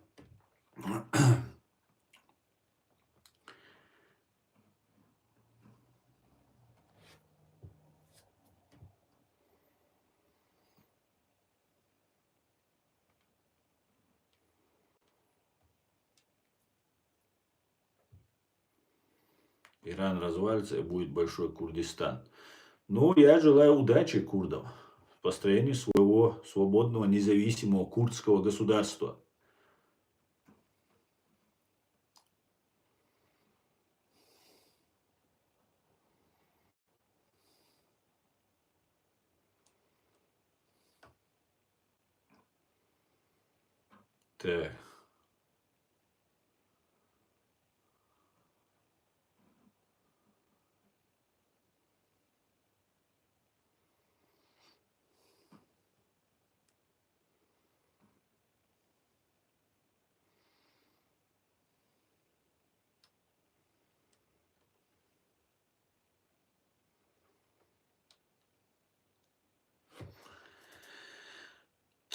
Иран развалится и будет большой Курдистан. Ну, я желаю удачи курдам в построении своего свободного, независимого курдского государства. Так.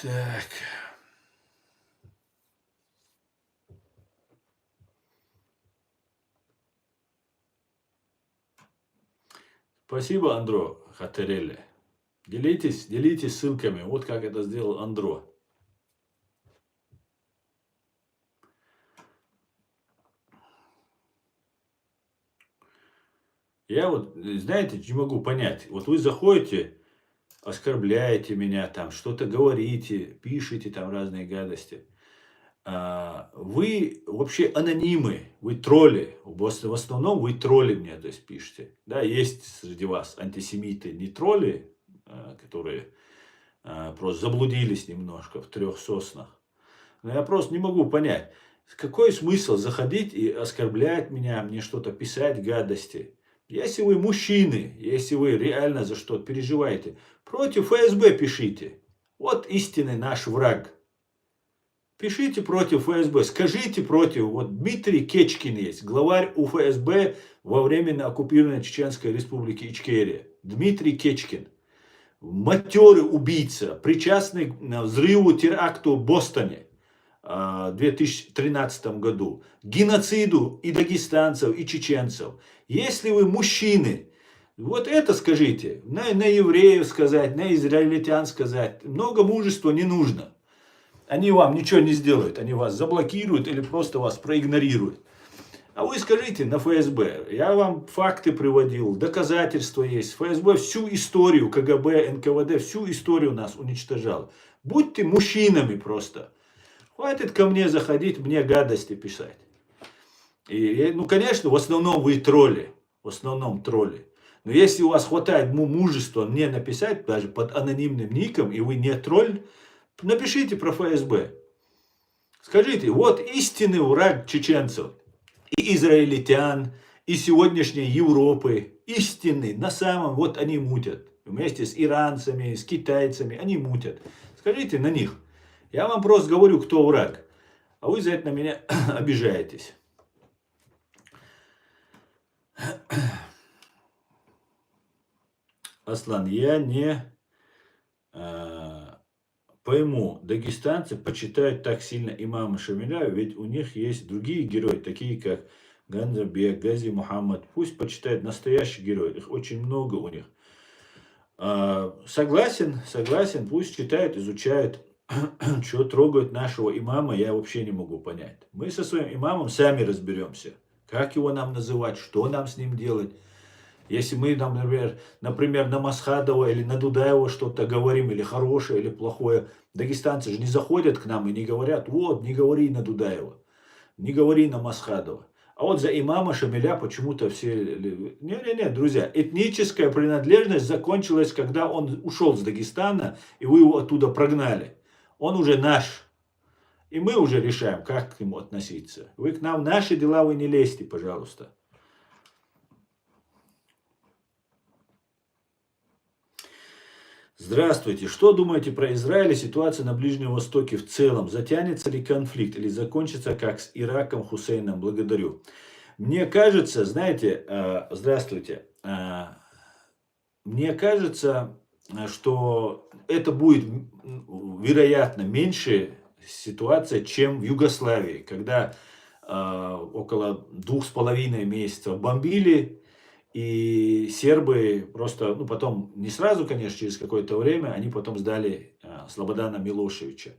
Так. Спасибо, Андро Хатерелли. Делитесь ссылками. Вот как это сделал Андро. Я вот, знаете, не могу понять. Вот вы заходите, оскорбляете меня, там что-то говорите, пишете там разные гадости. Вы вообще анонимы, вы тролли. В основном вы тролли мне, то есть, пишете. Да, есть среди вас антисемиты, не тролли, которые просто заблудились немножко в трех соснах. Но я просто не могу понять, какой смысл заходить и оскорблять меня, мне что-то писать, гадости. Если вы мужчины, если вы реально за что-то переживаете, против ФСБ пишите. Вот истинный наш враг. Пишите против ФСБ, скажите против. Вот Дмитрий Кечкин есть, главарь УФСБ во временно оккупированной Чеченской республики Ичкерия. Дмитрий Кечкин. Матерый убийца, причастный к взрыву, теракту в Бостоне в 2013 году. Геноциду и дагестанцев, и чеченцев. Если вы мужчины, вот это скажите. На евреев сказать, на израильтян сказать. Много мужества не нужно. Они вам ничего не сделают, они вас заблокируют или просто вас проигнорируют. А вы скажите на ФСБ, я вам факты приводил, доказательства есть. ФСБ всю историю, КГБ, НКВД, всю историю нас уничтожал. Будьте мужчинами просто. Хватит ко мне заходить, мне гадости писать. И, ну, конечно, в основном вы тролли. В основном тролли. Но если у вас хватает мужества мне написать, даже под анонимным ником, и вы не тролль, напишите про ФСБ. Скажите, вот истинный враг чеченцев, и израильтян, и сегодняшней Европы. Истинный, на самом, вот они мутят. Вместе с иранцами, с китайцами, они мутят. Скажите на них. Я вам просто говорю, кто враг. А вы за это на меня обижаетесь. Аслан, я не пойму, дагестанцы почитают так сильно имама Шамиля, ведь у них есть другие герои, такие как Ганзабек, Гази Мухаммад. Пусть почитают настоящих героев, их очень много у них. Согласен, пусть читают, изучают, что трогают нашего имама, я вообще не могу понять. Мы со своим имамом сами разберемся, как его нам называть, что нам с ним делать. Если мы, там, например, на Масхадова или на Дудаева что-то говорим, или хорошее, или плохое, дагестанцы же не заходят к нам и не говорят, вот, не говори на Дудаева, не говори на Масхадова. А вот за имама Шамиля почему-то все... Не, друзья, этническая принадлежность закончилась, когда он ушел с Дагестана, и вы его оттуда прогнали. Он уже наш. И мы уже решаем, как к нему относиться. Вы к нам в наши дела вы не лезьте, пожалуйста. Здравствуйте. Что думаете про Израиль и ситуацию на Ближнем Востоке в целом? Затянется ли конфликт или закончится как с Ираком Хусейном? Благодарю. Мне кажется, знаете, здравствуйте, мне кажется, что это будет, вероятно, меньше ситуация, чем в Югославии, когда около 2,5 месяцев бомбили, и сербы просто, ну потом, не сразу, конечно, через какое-то время, они потом сдали Слободана Милошевича.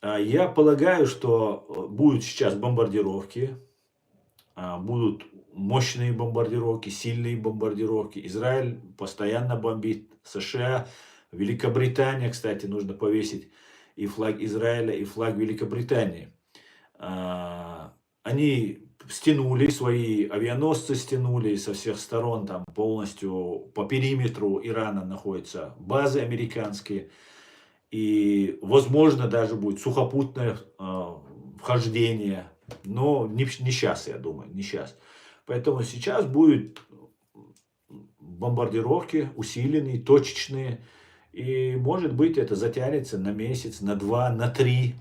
Я полагаю, что будут сейчас бомбардировки, будут мощные бомбардировки, сильные бомбардировки. Израиль постоянно бомбит, США, Великобритания, кстати, нужно повесить и флаг Израиля, и флаг Великобритании. Они стянули, свои авианосцы стянули со всех сторон, там полностью по периметру Ирана находятся базы американские. И, возможно, даже будет сухопутное вхождение, но не сейчас, я думаю, не сейчас. Поэтому сейчас будут бомбардировки усиленные, точечные, и, может быть, это затянется на месяц, на 2, на 3.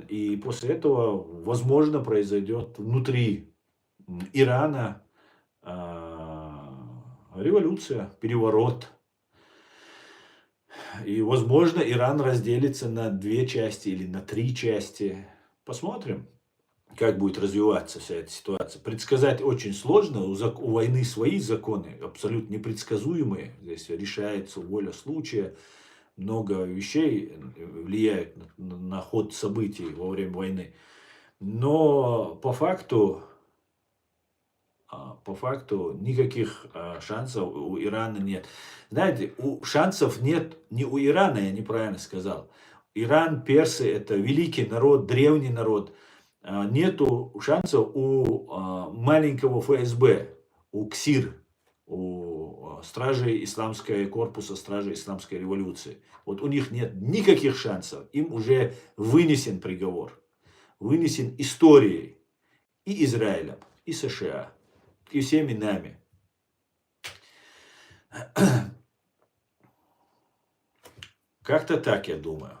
И после этого, возможно, произойдет внутри Ирана революция, переворот. И, возможно, Иран разделится на 2 части или на 3 части. Посмотрим, как будет развиваться вся эта ситуация. Предсказать очень сложно. У войны свои законы, абсолютно непредсказуемые. Здесь решается воля случая. Много вещей влияют на ход событий во время войны. Но по факту никаких шансов у Ирана нет. Знаете, шансов нет не у Ирана, я неправильно сказал. Иран, персы – это великий народ, древний народ. Нету шансов у маленького ФСБ, у КСИР, у стражей исламского корпуса, стражей исламской революции. Вот у них нет никаких шансов. Им уже вынесен приговор. Вынесен историей и Израилем, и США, и всеми нами. Как-то так, я думаю.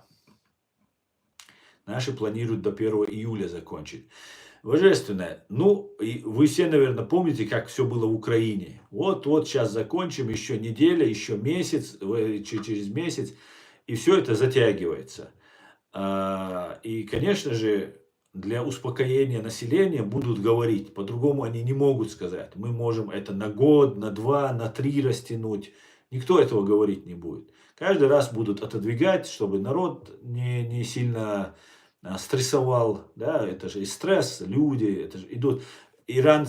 Наши планируют до 1 июля закончить. Божественно. Ну, и вы все, наверное, помните, как все было в Украине. Вот сейчас закончим, еще неделя, еще месяц, через месяц, и все это затягивается. И, конечно же, для успокоения населения будут говорить, по-другому они не могут сказать. Мы можем это на год, на 2, на 3 растянуть. Никто этого говорить не будет. Каждый раз будут отодвигать, чтобы народ не сильно стрессовал. Да? Это же и стресс, люди, это же идут. Иран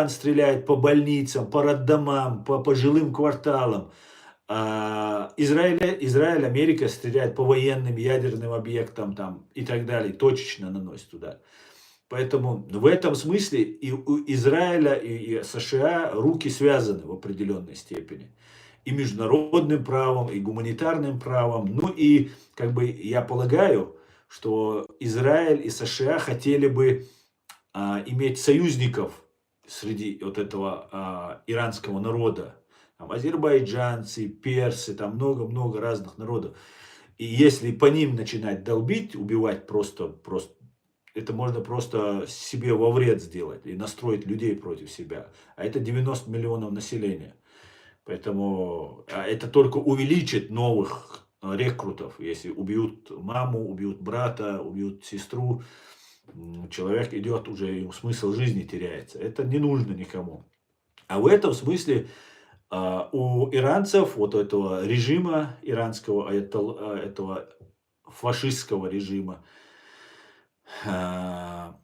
стреляет по больницам, по роддомам, по жилым кварталам. Израиль, Америка стреляет по военным, ядерным объектам там, и так далее, точечно наносит удар. Поэтому в этом смысле и у Израиля, и США руки связаны в определенной степени. И международным правом, и гуманитарным правом. Ну и, как бы, я полагаю, что Израиль и США хотели бы иметь союзников среди вот этого иранского народа. Там азербайджанцы, персы, там много-много разных народов. И если по ним начинать долбить, убивать просто это можно просто себе во вред сделать и настроить людей против себя. А это 90 миллионов населения. Поэтому это только увеличит новых рекрутов. Если убьют маму, убьют брата, убьют сестру, человек идет уже, ему смысл жизни теряется. Это не нужно никому. А в этом смысле У иранцев, вот этого режима иранского, этого фашистского режима, а,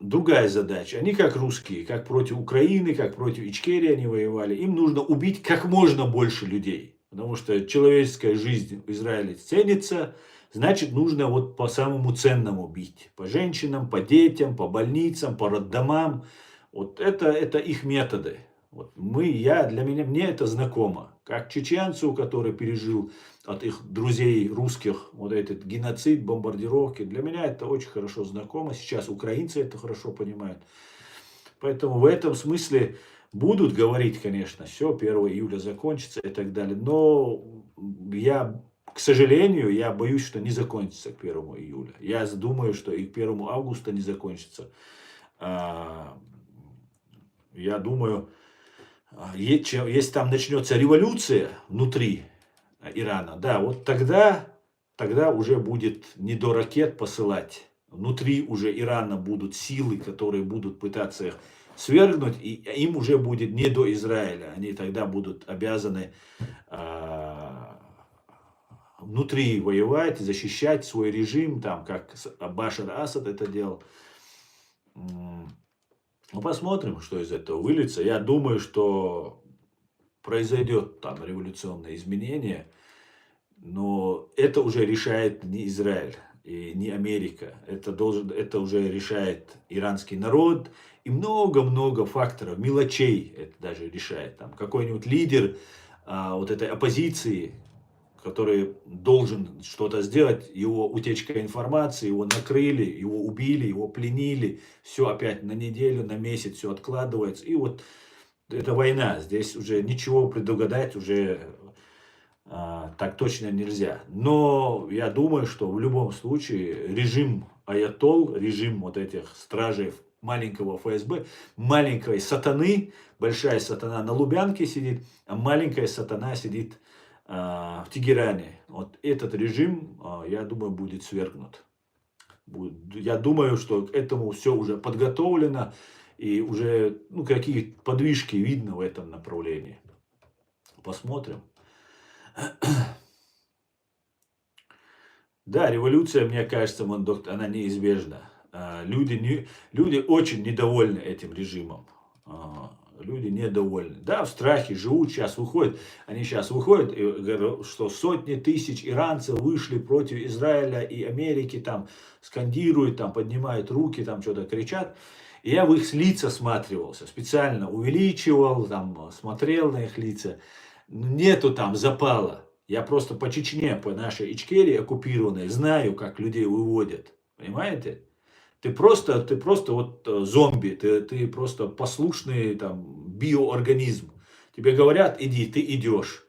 другая задача. Они как русские, как против Украины, как против Ичкерии они воевали. Им нужно убить как можно больше людей. Потому что человеческая жизнь в Израиле ценится. Значит, нужно вот по самому ценному бить. По женщинам, по детям, по больницам, по роддомам. Вот это их методы. Вот мне это знакомо. Как чеченцу, который пережил от их друзей русских вот этот геноцид, бомбардировки. Для меня это очень хорошо знакомо. Сейчас украинцы это хорошо понимают. Поэтому в этом смысле будут говорить, конечно, все, 1 июля закончится и так далее. Но к сожалению, я боюсь, что не закончится к 1 июля. Я думаю, что и к 1 августа не закончится. Я думаю, если там начнется революция внутри Ирана, да, вот тогда уже будет не до ракет посылать. Внутри уже Ирана будут силы, которые будут пытаться их свергнуть, и им уже будет не до Израиля. Они тогда будут обязаны внутри воевать, защищать свой режим, там, как Башар Асад это делал. Ну, посмотрим, что из этого выльется. Я думаю, что произойдет там революционное изменение, но это уже решает не Израиль и не Америка. Это уже решает иранский народ и много-много факторов, мелочей это даже решает. Там какой-нибудь лидер вот этой оппозиции, который должен что-то сделать, его утечка информации, его накрыли, его убили, его пленили, все опять на неделю, на месяц все откладывается. И вот это война, здесь уже ничего предугадать уже так точно нельзя. Но я думаю, что в любом случае режим аятол, режим вот этих стражей маленького ФСБ, маленькой сатаны, большая сатана на Лубянке сидит, а маленькая сатана сидит в Тегеране. Вот этот режим, я думаю, будет свергнут. Я думаю, что к этому все уже подготовлено. И уже какие подвижки видно в этом направлении. Посмотрим. Да, революция, мне кажется, она неизбежна. Люди очень недовольны этим режимом. Люди недовольны. Да, в страхе живут, они сейчас выходят, и говорят, что сотни тысяч иранцев вышли против Израиля и Америки, там скандируют, там поднимают руки, там что-то кричат. И я в их лица всматривался, специально увеличивал, там смотрел на их лица. Нету там запала. Я просто по Чечне, по нашей Ичкерии оккупированной, знаю, как людей выводят. Понимаете? Ты просто вот зомби, ты просто послушный там биоорганизм. Тебе говорят, иди, ты идешь.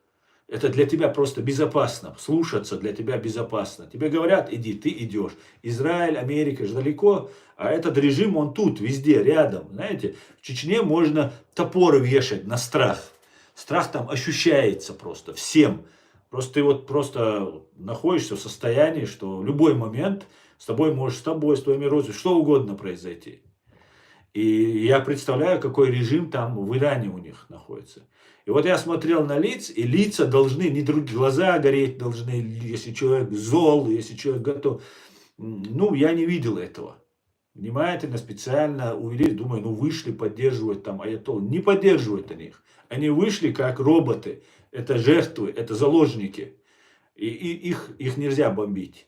Это для тебя просто безопасно. Слушаться для тебя безопасно. Тебе говорят, иди, ты идешь. Израиль, Америка же далеко, а этот режим, он тут, везде, рядом. Знаете, в Чечне можно топоры вешать на страх. Страх там ощущается просто всем. Просто ты вот просто находишься в состоянии, что в любой момент с тобой, с твоими родственниками, что угодно произойти. И я представляю, какой режим там в Иране у них находится. И вот я смотрел на лица, и лица должны, не глаза гореть должны, если человек зол, если человек готов. Ну, я не видел этого. Внимательно, специально увидели, думаю, вышли, поддерживают там аятол. Не поддерживают они их. Они вышли как роботы. Это жертвы, это заложники. И их нельзя бомбить.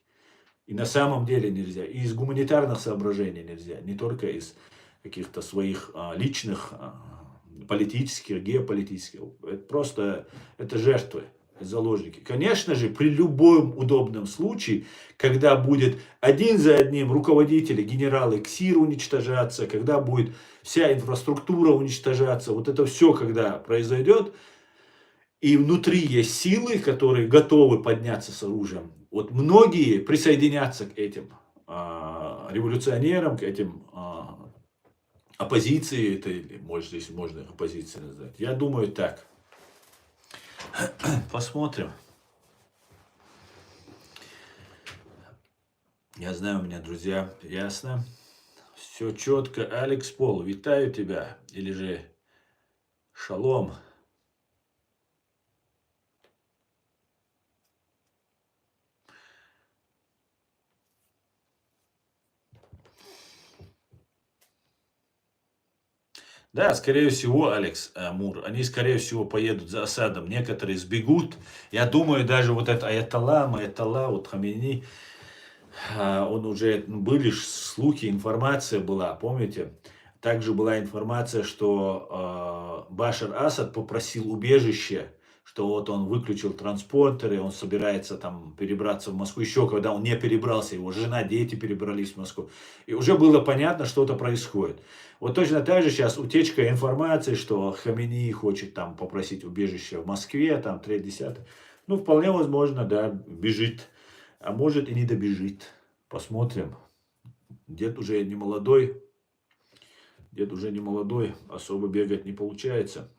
И на самом деле нельзя. И из гуманитарных соображений нельзя. Не только из каких-то своих личных, политических, геополитических. Это жертвы, заложники. Конечно же, при любом удобном случае, когда будет один за одним руководители, генералы КСИР уничтожаться, когда будет вся инфраструктура уничтожаться, вот это все, когда произойдет, и внутри есть силы, которые готовы подняться с оружием. Вот многие присоединятся к этим революционерам, к этим оппозиции, здесь можно их оппозицией назвать. Я думаю так. Посмотрим. Я знаю, у меня друзья, ясно. Все четко. Алекс Пол, витаю тебя. Или же шалом. Да, скорее всего, Алекс Мур, они, скорее всего, поедут за Асадом. Некоторые сбегут. Я думаю, даже вот этот Аятолла, вот Хамини, он уже, ну, были слухи, информация была, помните? Также была информация, что Башар Асад попросил убежище, что вот он выключил транспортеры, он собирается там перебраться в Москву. Еще когда он не перебрался, его жена, дети перебрались в Москву. И уже было понятно, что-то происходит. Вот точно так же сейчас утечка информации, что Хамини хочет там попросить убежище в Москве, там 3-10. Ну, вполне возможно, да, бежит. А может и не добежит. Посмотрим. Дед уже не молодой. Дед уже не молодой. Особо бегать не получается.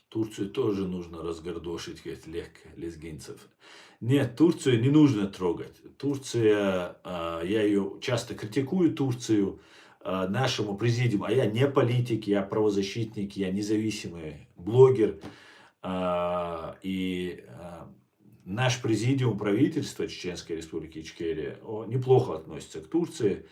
Турцию тоже нужно разгордошить, говорит Лех Лезгинцев. Нет, Турцию не нужно трогать. Турция, я ее часто критикую, Турцию, нашему президиуму. А я не политик, я правозащитник, я независимый блогер. И наш президиум правительства Чеченской Республики Ичкерия неплохо относится к Турции.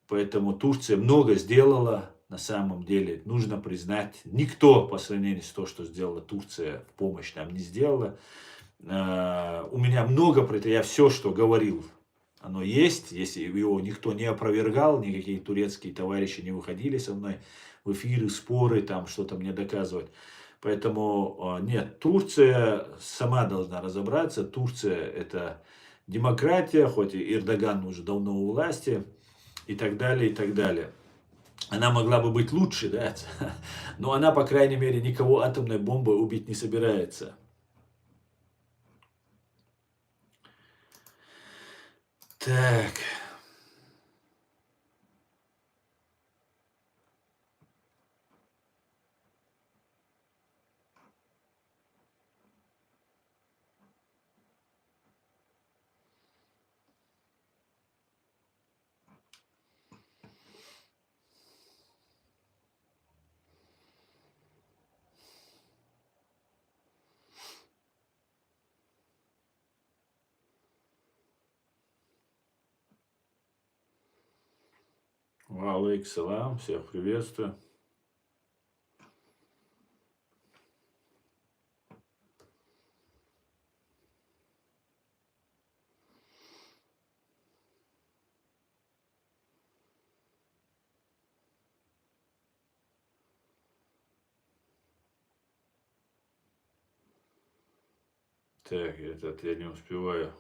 Поэтому Турция много сделала, на самом деле, нужно признать. Никто по сравнению с тем, что сделала Турция, в помощь нам не сделала. У меня много претензий, я все, что говорил, оно есть, если его никто не опровергал, никакие турецкие товарищи не выходили со мной в эфиры, споры, там что-то мне доказывать. Поэтому нет, Турция сама должна разобраться. Турция это демократия, хоть и Эрдоган уже давно у власти, и так далее, и так далее. Она могла бы быть лучше, да, но она, по крайней мере, никого атомной бомбой убить не собирается. Так. Алейкум салам, всех приветствую. Так, этот я не успеваю.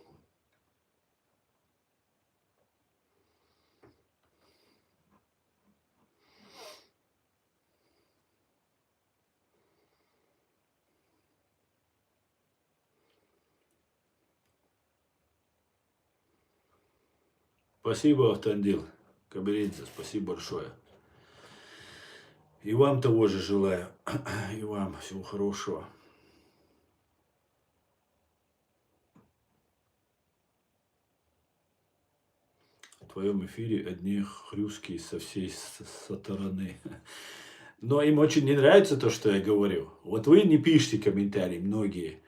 Спасибо, Автандил Каберидзе, спасибо большое. И вам того же желаю. И вам всего хорошего. В твоем эфире одни хрюски со всей стороны. Но им очень не нравится то, что я говорю. Вот вы не пишите комментарии, многие.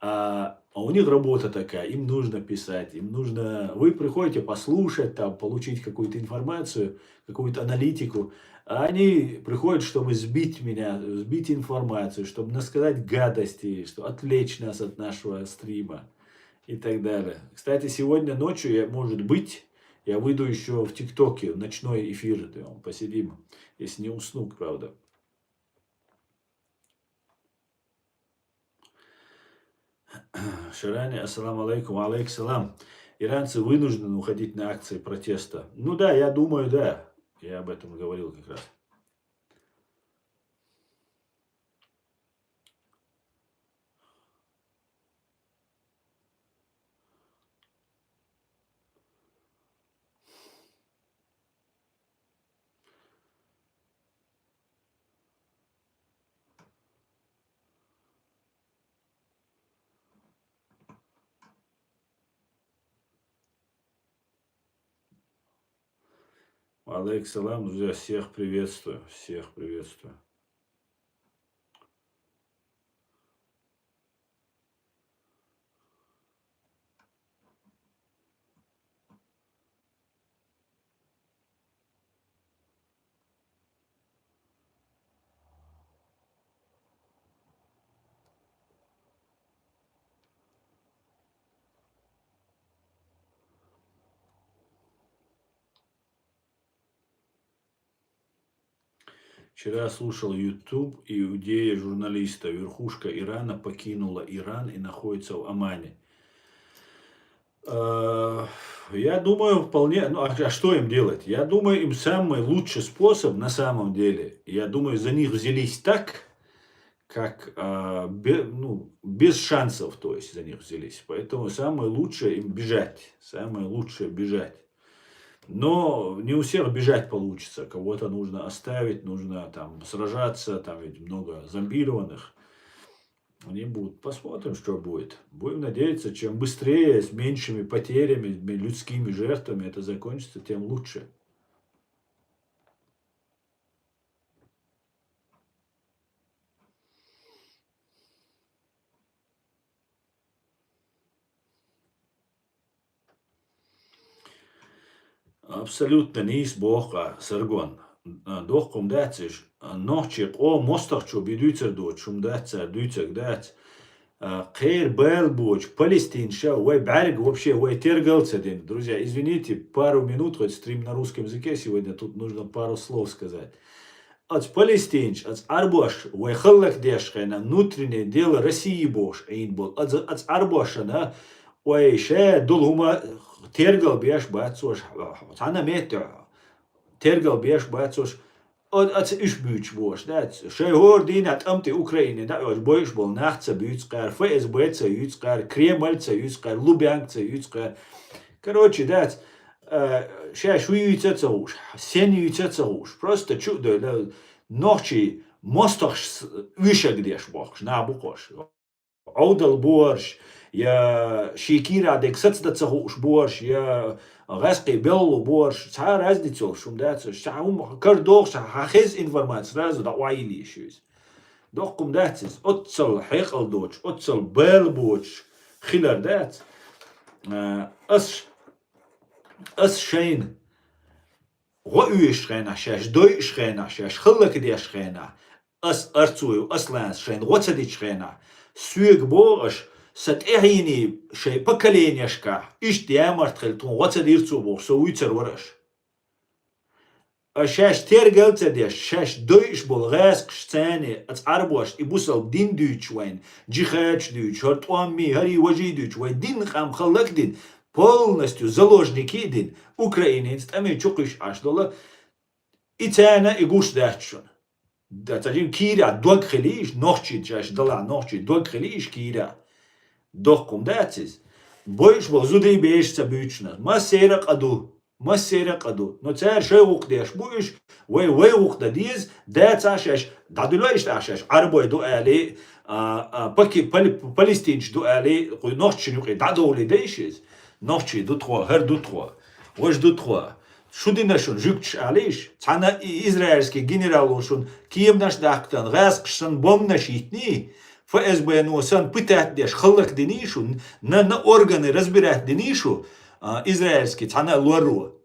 А у них работа такая, им нужно писать, им нужно... Вы приходите послушать, там, получить какую-то информацию, какую-то аналитику, а они приходят, чтобы сбить меня, сбить информацию, чтобы сказать гадости, что отвлечь нас от нашего стрима и так далее. Кстати, сегодня ночью, может быть, я выйду еще в ТикТоке, ночной эфир, посидим, если не усну, правда. Ширани, ассаламу алейкум, алейкум салам. Иранцы вынуждены уходить на акции протеста. Ну да, я думаю, да. Я об этом говорил как раз. Алейкум салам, друзья, всех приветствую, всех приветствую. Вчера слушал YouTube, иудея журналиста. Верхушка Ирана покинула Иран и находится в Омане. Я думаю, вполне... Ну, а что им делать? Я думаю, им самый лучший способ на самом деле. Я думаю, за них взялись так, как без шансов, то есть за них взялись. Поэтому самое лучшее им бежать. Самое лучшее бежать. Но не у всех бежать получится. Кого-то нужно оставить, нужно там сражаться, там ведь много зомбированных. Они будут. Посмотрим, что будет. Будем надеяться, чем быстрее, с меньшими потерями, людскими жертвами это закончится, тем лучше. Абсолютно не из Бога, Саргон. Дохком дациш, ночик, о, мостахчу, бидуйцер доч, шум дацер, дуйцер дац. Кхейр Белбоч, Палестинша, ой, Барг, вообще, ой, Тергалцедин. Друзья, извините, пару минут, хоть стрим на русском языке сегодня, тут нужно пару слов сказать. От Палестинч, от Арбош, ой, Халлах Дешхена, внутреннее дело России Бош, Эйнбол, от Арбошана, ой, ше, Дулгума, Тергал Беш, Бацош, Тана Мето, Тергал Беш, Бацош, от Ишбюч Бош, да, Шейгор Динат Амти Украины, да, от Бойш был Нахца Бюцкар, ФСБ Цаюцкар, Кремль Цаюцкар, Лубянк Цаюцкар. Короче, да, сейчас шуюется цауш, сенюется цауш. Просто чудо, да, ночи мостах выше гдеш бохш, на бухош. Аудал борщ, я шикира дек сацда цауш борщ, я غسقي بيلو بورش ساعة رازدي تسول شو مدات ساعة كردوغ ساعة هخز إنفورمات رازو دا وايلي شوز دوغكم داتس أتصل حيقل دوش أتصل بيل بوش خلال دات أس شين غوي شخينا شاش دوي شخينا شاش خلق دي شخينا أس أرتوي أس لانس شين غوتسدي شخينا سويق بوغش ستأهيني شيء بكالين يشكا إيش ديامر تخلتون غوتسدي يرتو بوغ سويتر ورش شاش تيرجل تديش شاش دويش بولغاس قشتاني اتعربوش يبوصل دين دويش وين جيخاتش دويش هرتوامي هري وجي دويش وين دين خام خلق دين полностью заложники дин украинец ами чукиш ашдола итана игуш дачун датадин кира дог хелиш нохчи жаш дала нохчи дог хелиш кира дохкум датис бойш бозудей бешца бючна масера qaду مسيرة قدو نتار شيء وقديش بوش وي وقديز دات عشاش دادلويش عشاش عربو دو علي باكي بالستينش دو علي قوي نوتش نوقي دادولي ديشيز نوتش دو تخوا هر دو تخوا واش دو تخوا شو دينا شون جوكتش عليش تانا إسرائيلسكي جنرالون شون كيم ناش داكتان غاسقشن بوم ناشيتني ФСБ نوسان بتاعت ديش خلق دينيشو نا أورغاني разбирать دينيشو израильский тана луару.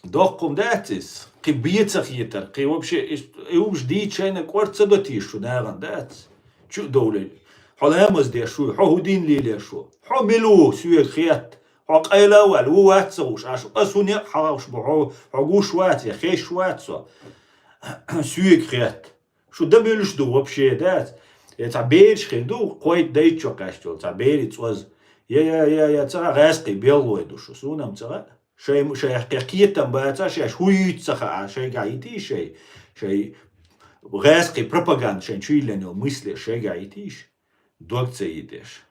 Дохком датис, ки бьецах етер, ки вообще и уж ди чайна кварца дотишу, наган датс. Чу доуле. حلامز ديشو حودين لي ليشو حملو سوي خيات حقيلا وال واتسوش عش اسوني حاوش بحو حقوش وات يا خيش واتسو سوي خيات شو دملش دو вообще دات تعبيرش خيدو قويت دايتشو قاشتول تعبيري was يا ترى غاسقي بيلو يدوشو سونام ترى شيء حقيقيتم باتا شيء هويت سخا شيء قايتي شيء غاسقي بروباغاند شيء чуйлено мысли شيء قايتيش докце идешь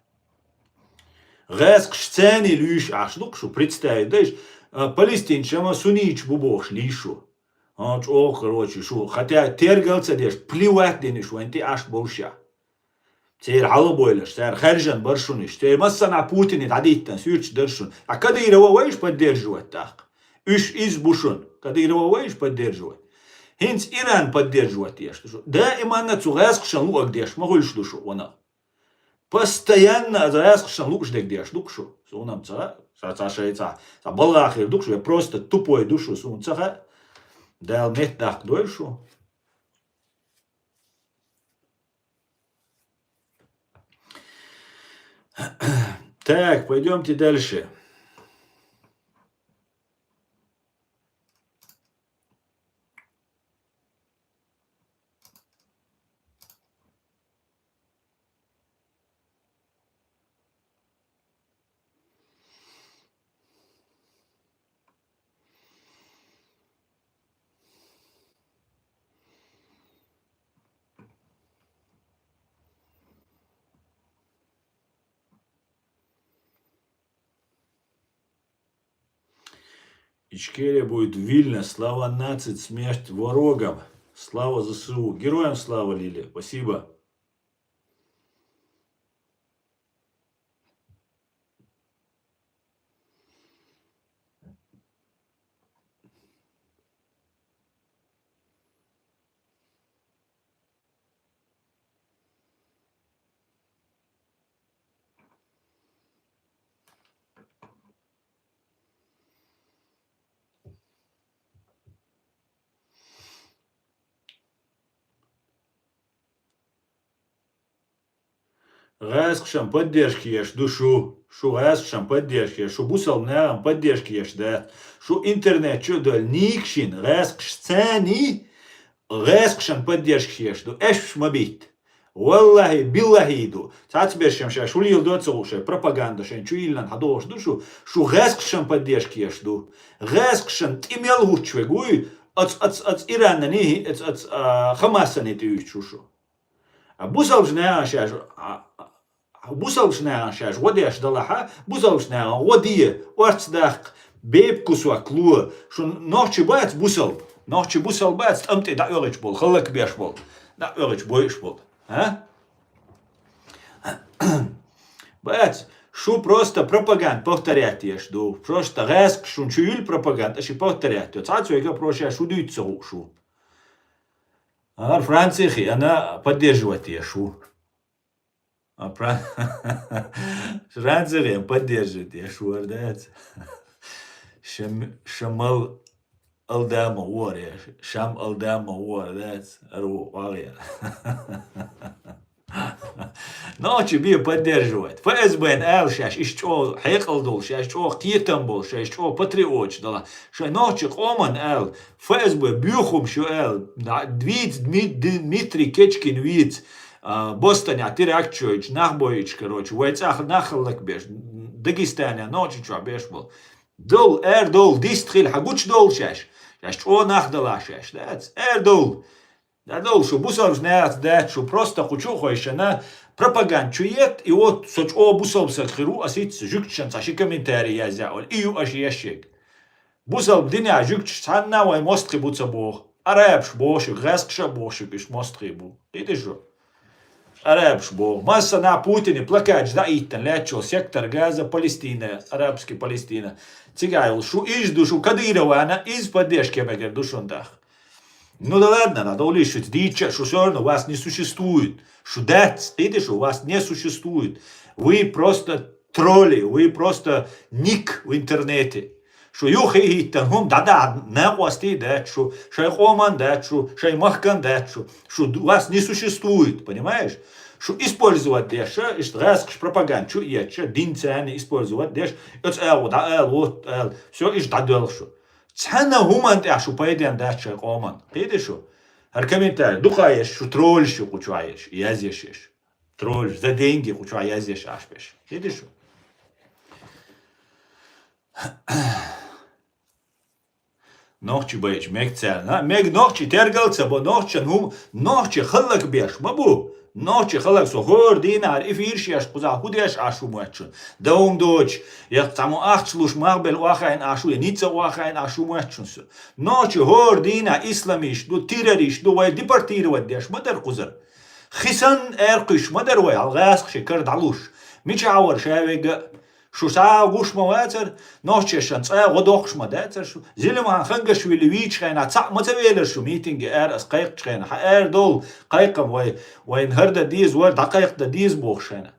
غاسق штани лиш ашлук шо представляешь палестинчама сунич бубош лишу о короче шо хотя тергалца деш плевать денеш ванти аш болша تير عالبويلش تير خارجن برشونش تير مثلا بوتين تعديتنا سويتش درشون كدير هو ويش بدير جوات تاق ايش إز بوشون كدير هو ويش بدير جوات هنس إيران بدير جوات يش دائما نتغاسق شنلو أقديش ما هوش دوشو وانا постоянно أتغاسق شنلو أش دقديش دوكشو سونام تسا شيء تسا بالله خير دوكشو я просто тупой душу сун تسا дал мет дак дойшу. Так, пойдемте дальше. Ичкерия будет Вильна. Слава нации, смерть ворогам. Слава ЗСУ. Героям слава, Лилия. Спасибо. Рэскшам поддержки ешь душу. Шу рэскшам поддержки еш. Шу бусал нерам поддержки еш, да. Шу интернет чудо никшин. Рэскш цени. Рэскшам поддержки еш. Ду эш мабит. Валлахи, биллахи иду. Цацбершем ша шулил доцуше пропаганда шен чуилнан хадош душу. Шу рэскшам поддержки еш ду. Рэскшам тимел гучвегуй. От Ирана не, от Хамаса не тючушу. Бусалжная шаш, бусалжная шаш, водяш далаха, бусалжная, водие, орцдах, бебкусва клуа, шо ночи бац бусал бац, амте да örech бол, халак беш бол, да örech боиш бол, а? Бац, шо просто пропаганд, повторять еш, ду, просто резк, шо чуюль пропаганд, аши повторять, цацу ега проша шо дуйца шо. А Франции она поддерживает Ешу. Франция поддерживает Ешу, да? Шамал Алдама Уор, Шам Алдама Уор, да? Ару Валия. Ночи бия поддерживает. ФСБ НЛ шаш, ишчо хекалдол, шашчо китамбол, шашчо патриот, дала. Ша ночи коман эл, ФСБ бюхум шо эл, Дмитрий Кечкин виц, Бостоня, Тиракчович, Нахбоич, короче, Вайцах нахалак беш, Дагестане, ночи чо беш был. Дол, дистрил, хагуч дол шаш, шашчо нахдала шаш, да, дол. Да дол, что бусал знает, да, что просто хочу хоишена пропаганд чует, и вот соч бусал сахиру, а сит жукчан, саши комментарий я взял, ию аж ящик. Бусал дня жукч санна, вай мостри буца бог, арабш боши, грескша боши, биш мостри бу. Видишь же? Арабш бог. Масса на Путине плакать, да итан, лечо, сектор Газа, Палестина, арабский Палестина. Цигайл, шу ижду, шу Кадырова, она из поддержки, мегер, душондах. Ну да ладно, надо уличить, дича, что все равно вас не существует. Что видишь, у вас не существует. Вы просто тролли, вы просто ник в интернете. Что юхи иттан, да, не власти, да, что шайхоман, да, что шаймахкан, да, что вас не существует, понимаешь? Что использовать деш, что раскш пропаганд, что я, что динцаны использовать деш, вот, все, и да дальше. Цана хуман тяшу поеден дача коман. Видишь что? Аркоментарий. Духаешь, что тролль, что кучаешь, язешешь. Тролль, за деньги куча язеш ашпеш. Видишь что? Ночи бэч, мег цел, на? Мег ночи тергалца, бо ночи халак беш, бабу. Ночи халак сохор динар, ифирш яш куза худеш ашу муачун. Даум доч, я само ахчлуш махбел уахайн ашу, я ница уахайн ашу муачун. Ночи хор дина исламиш, ду террорист, ду вай депортировать деш, мадар кузар. Хисан эркиш, мадар вай, алгаск шекар далуш. Мичауар шавега. Шо саагуш мавацер, ночи шанца, годохш мадацер, шо. Зилман хангашвили вичхайна, цак матавелер шо митинги ас qayqchayna. Ha dol qayqam вай нхарда диз вар дақайқ да диз бохшайна.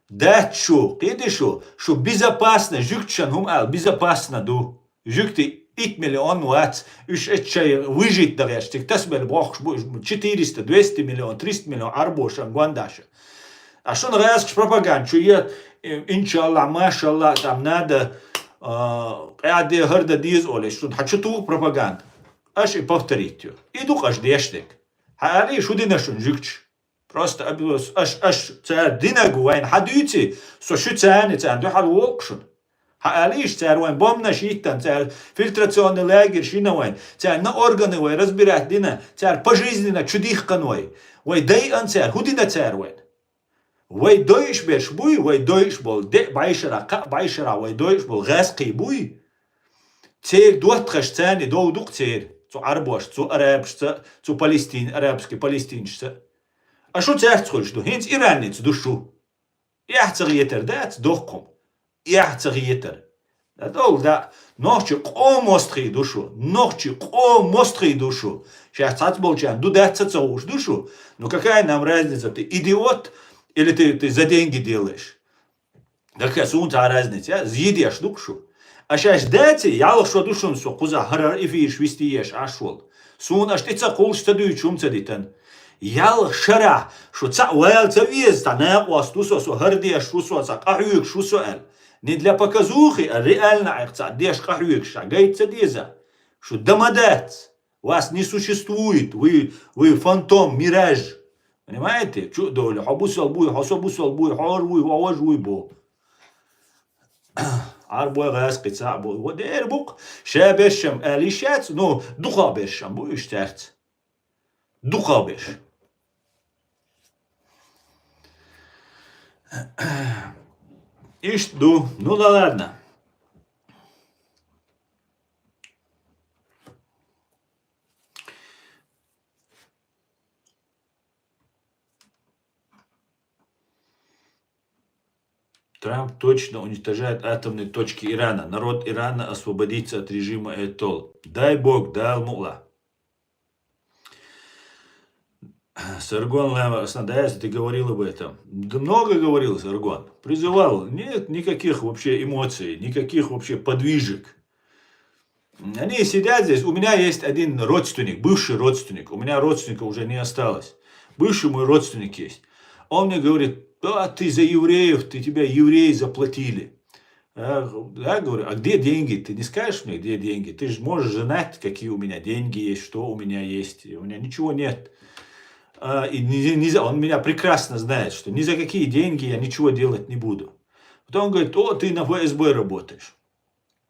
Дат шо, қиди шо безопасно, жукчан хум ал, безопасно ду. Жукти 1 миллион вац, уж этчай выжить даряштик, тасбел бохш, 400, 200 миллион, 300 миллион арбошан гуандаша. А что нравится пропаганда, что я, иншаллах, машаллах, там надо, я херда диз олеш, что хочу ту пропаганду. Аж и повторить ее. Иду каждый эштек. Али что динашун жукч. Просто аж цар динагу вайн хадюти, со что царни цар, до хал волкшун. Алиш цар вайн бомна шиттан, цар фильтрационный лагерь шиновайн, цар на органы вайн разбирать дина, цар пожизненно чудихкан вайн. Вай дай ан цар, худина цар вайн. Вай дойш беш буй, вай дойш бол, де байшара, вай дойш бол, газки буй. Церь дуатхаш цани доудук церь. Цу арбош, цу арабшца, цу палестин, арабский, палестиншца. А что церь хочешь? Хинц иранец душу. Яхцер етер, да, дохком. Яхцер етер. Да, ночью мостри душу, ночью мостри душу. Сейчас цацболчан, дудаться цауш душу. Ну какая нам разница, ты идиот или ты за деньги делаешь? Какая сунца разница, съедешь душу. А сейчас дайте, я лошо душун со, куза харар и фиш вистиеш ашвол. Сун аж ты цакол штадую чум цадитан. Я шара, что ца уэл цавиз, та не остусо со хардеш шусо ца кахюк шусо эл. Не для показухи, а реально акца деш кахюк шагайца деза. Что домодец, вас не существует, вы фантом, мираж. Понимаете? Чу доля, хабусал буй, хасабусал буй, харвуй, ваважуй бо. Арбой газ قطع بوي ودير بوق شابشم اليشات نو دخابشم بوي اشترت دخابش ايش دو ну да ладно. Трамп точно уничтожает атомные точки Ирана. Народ Ирана освободится от режима Айтол. Дай Бог, дай Аль-Мула. Саргон Краснодарец, ты говорил об этом. Да много говорил Саргон. Призывал. Нет никаких вообще эмоций, никаких вообще подвижек. Они сидят здесь. У меня есть один родственник, бывший родственник. У меня родственника уже не осталось. Бывший мой родственник есть. Он мне говорит, да, ты за евреев, тебя евреи заплатили. Я говорю, а где деньги? Ты не скажешь мне, где деньги? Ты же можешь знать, какие у меня деньги есть, что у меня есть. У меня ничего нет. И он меня прекрасно знает, что ни за какие деньги я ничего делать не буду. Потом он говорит, ты на ФСБ работаешь.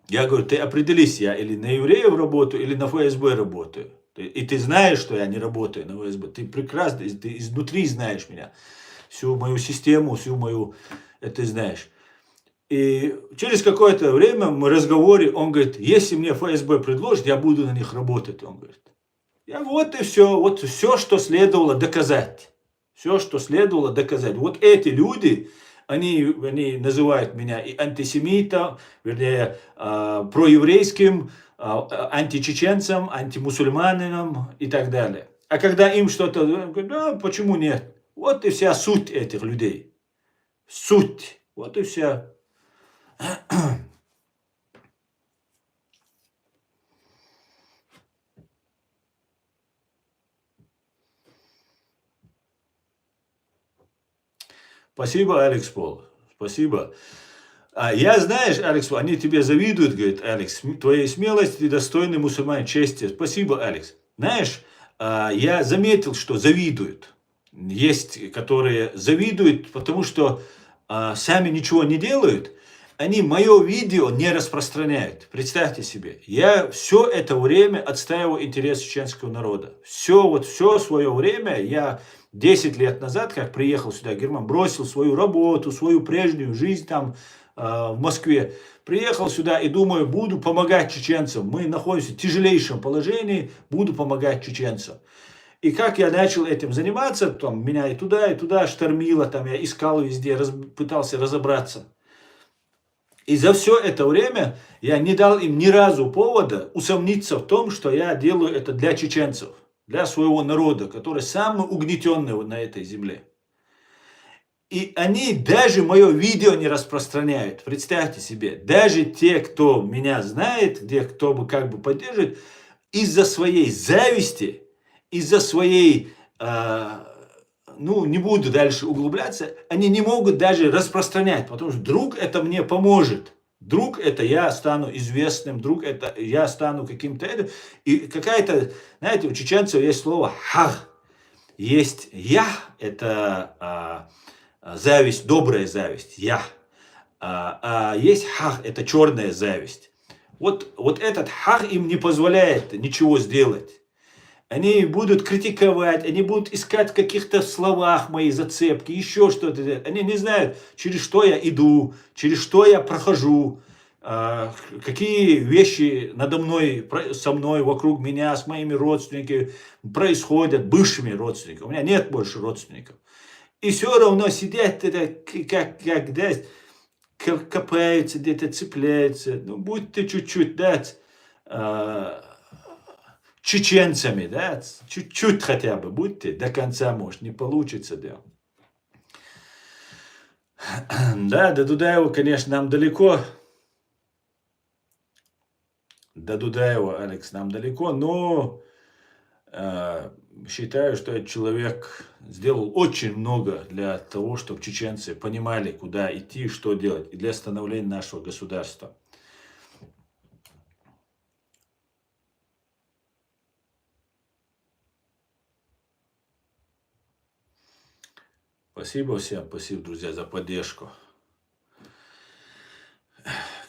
Я говорю, ты определись, я или на евреев работаю, или на ФСБ работаю. И ты знаешь, что я не работаю на ФСБ. Ты прекрасно, ты изнутри знаешь меня. Всю мою систему, всю мою, это знаешь. И через какое-то время в разговоре он говорит, если мне ФСБ предложит, я буду на них работать. Он говорит, вот и все, вот все, что следовало доказать. Все, что следовало доказать. Вот эти люди, они называют меня и антисемитом, вернее, проеврейским, античеченцем, антимусульманином и так далее. А когда им что-то, говорят, да, почему нет? Вот и вся суть этих людей. Суть. Вот и вся. Спасибо, Алекс Пол. Спасибо. Я, знаешь, Алекс, они тебе завидуют, говорит Алекс, твоей смелости, достойный мусульманин чести. Спасибо, Алекс. Знаешь, я заметил, что завидуют. Есть, которые завидуют, потому что сами ничего не делают, они мое видео не распространяют. Представьте себе, я все это время отстаиваю интерес чеченского народа. Все свое время, я 10 лет назад, как приехал сюда, Герман, бросил свою работу, свою прежнюю жизнь там в Москве. Приехал сюда и думаю, буду помогать чеченцам. Мы находимся в тяжелейшем положении, буду помогать чеченцам. И как я начал этим заниматься, там меня и туда штормило, там я искал везде, пытался разобраться. И за все это время я не дал им ни разу повода усомниться в том, что я делаю это для чеченцев, для своего народа, который самый угнетенный на этой земле. И они даже мое видео не распространяют. Представьте себе, даже те, кто меня знает, те, кто как бы поддерживает, из-за своей зависти, из-за своей, не буду дальше углубляться, они не могут даже распространять, потому что вдруг это мне поможет. Вдруг это я стану известным, вдруг это я стану каким-то... И какая-то, знаете, у чеченцев есть слово «хах». Есть «я», это зависть, добрая зависть, «я». А есть «хах», это черная зависть. Вот этот «хах» им не позволяет ничего сделать. Они будут критиковать, они будут искать в каких-то словах мои зацепки, еще что-то. Они не знают, через что я иду, через что я прохожу. какие вещи надо мной, со мной, вокруг меня, с моими родственниками происходят, бывшими родственниками. У меня нет больше родственников. И все равно сидят, это, как да, копаются где-то, цепляются. Ну, будь ты чуть-чуть, да, чеченцами, да, чуть-чуть хотя бы, будьте, до конца, может, не получится, да. Да, до Дудаева, конечно, нам далеко. До Дудаева, Алекс, нам далеко, но считаю, что этот человек сделал очень много для того, чтобы чеченцы понимали, куда идти, что делать, и для становления нашего государства. Спасибо всем, спасибо, друзья, за поддержку.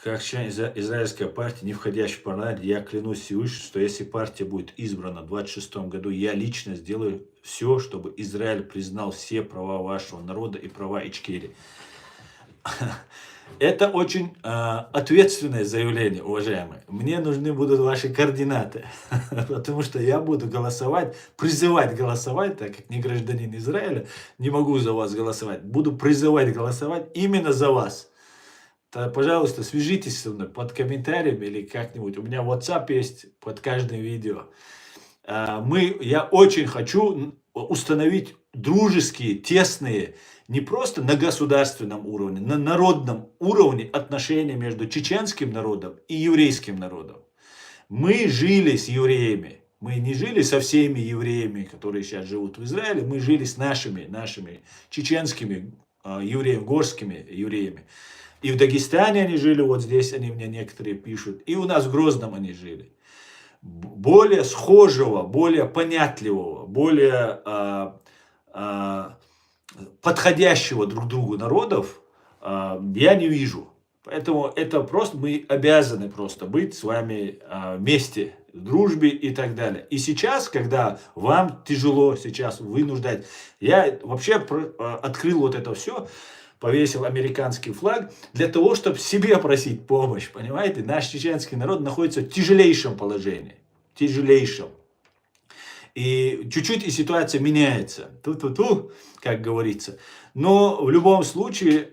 Как член израильской партии, не входящей в парламент, я клянусь Всевышнему, что если партия будет избрана в 2026 году, я лично сделаю все, чтобы Израиль признал все права вашего народа и права Ичкерии. Это очень ответственное заявление, уважаемые. Мне нужны будут ваши координаты, потому что я буду голосовать, призывать голосовать, так как не гражданин Израиля, не могу за вас голосовать. Буду призывать голосовать именно за вас. То, пожалуйста, свяжитесь со мной под комментарием или как-нибудь. У меня WhatsApp есть под каждым видео. Я очень хочу установить дружеские, тесные, не просто на государственном уровне, на народном уровне отношения между чеченским народом и еврейским народом. Мы жили с евреями. Мы не жили со всеми евреями, которые сейчас живут в Израиле. Мы жили с нашими чеченскими евреями, горскими евреями. И в Дагестане они жили, вот здесь они мне некоторые пишут. И у нас в Грозном они жили. Более схожего, более понятливого, более подходящего друг другу народов я не вижу. Поэтому это просто мы обязаны просто быть с вами вместе, в дружбе и так далее. И сейчас, когда вам тяжело, сейчас вынуждать, я вообще открыл вот это все, повесил американский флаг для того, чтобы себе просить помощь, понимаете? Наш чеченский народ находится в тяжелейшем положении, тяжелейшем. И чуть-чуть и ситуация меняется, как говорится. Но в любом случае,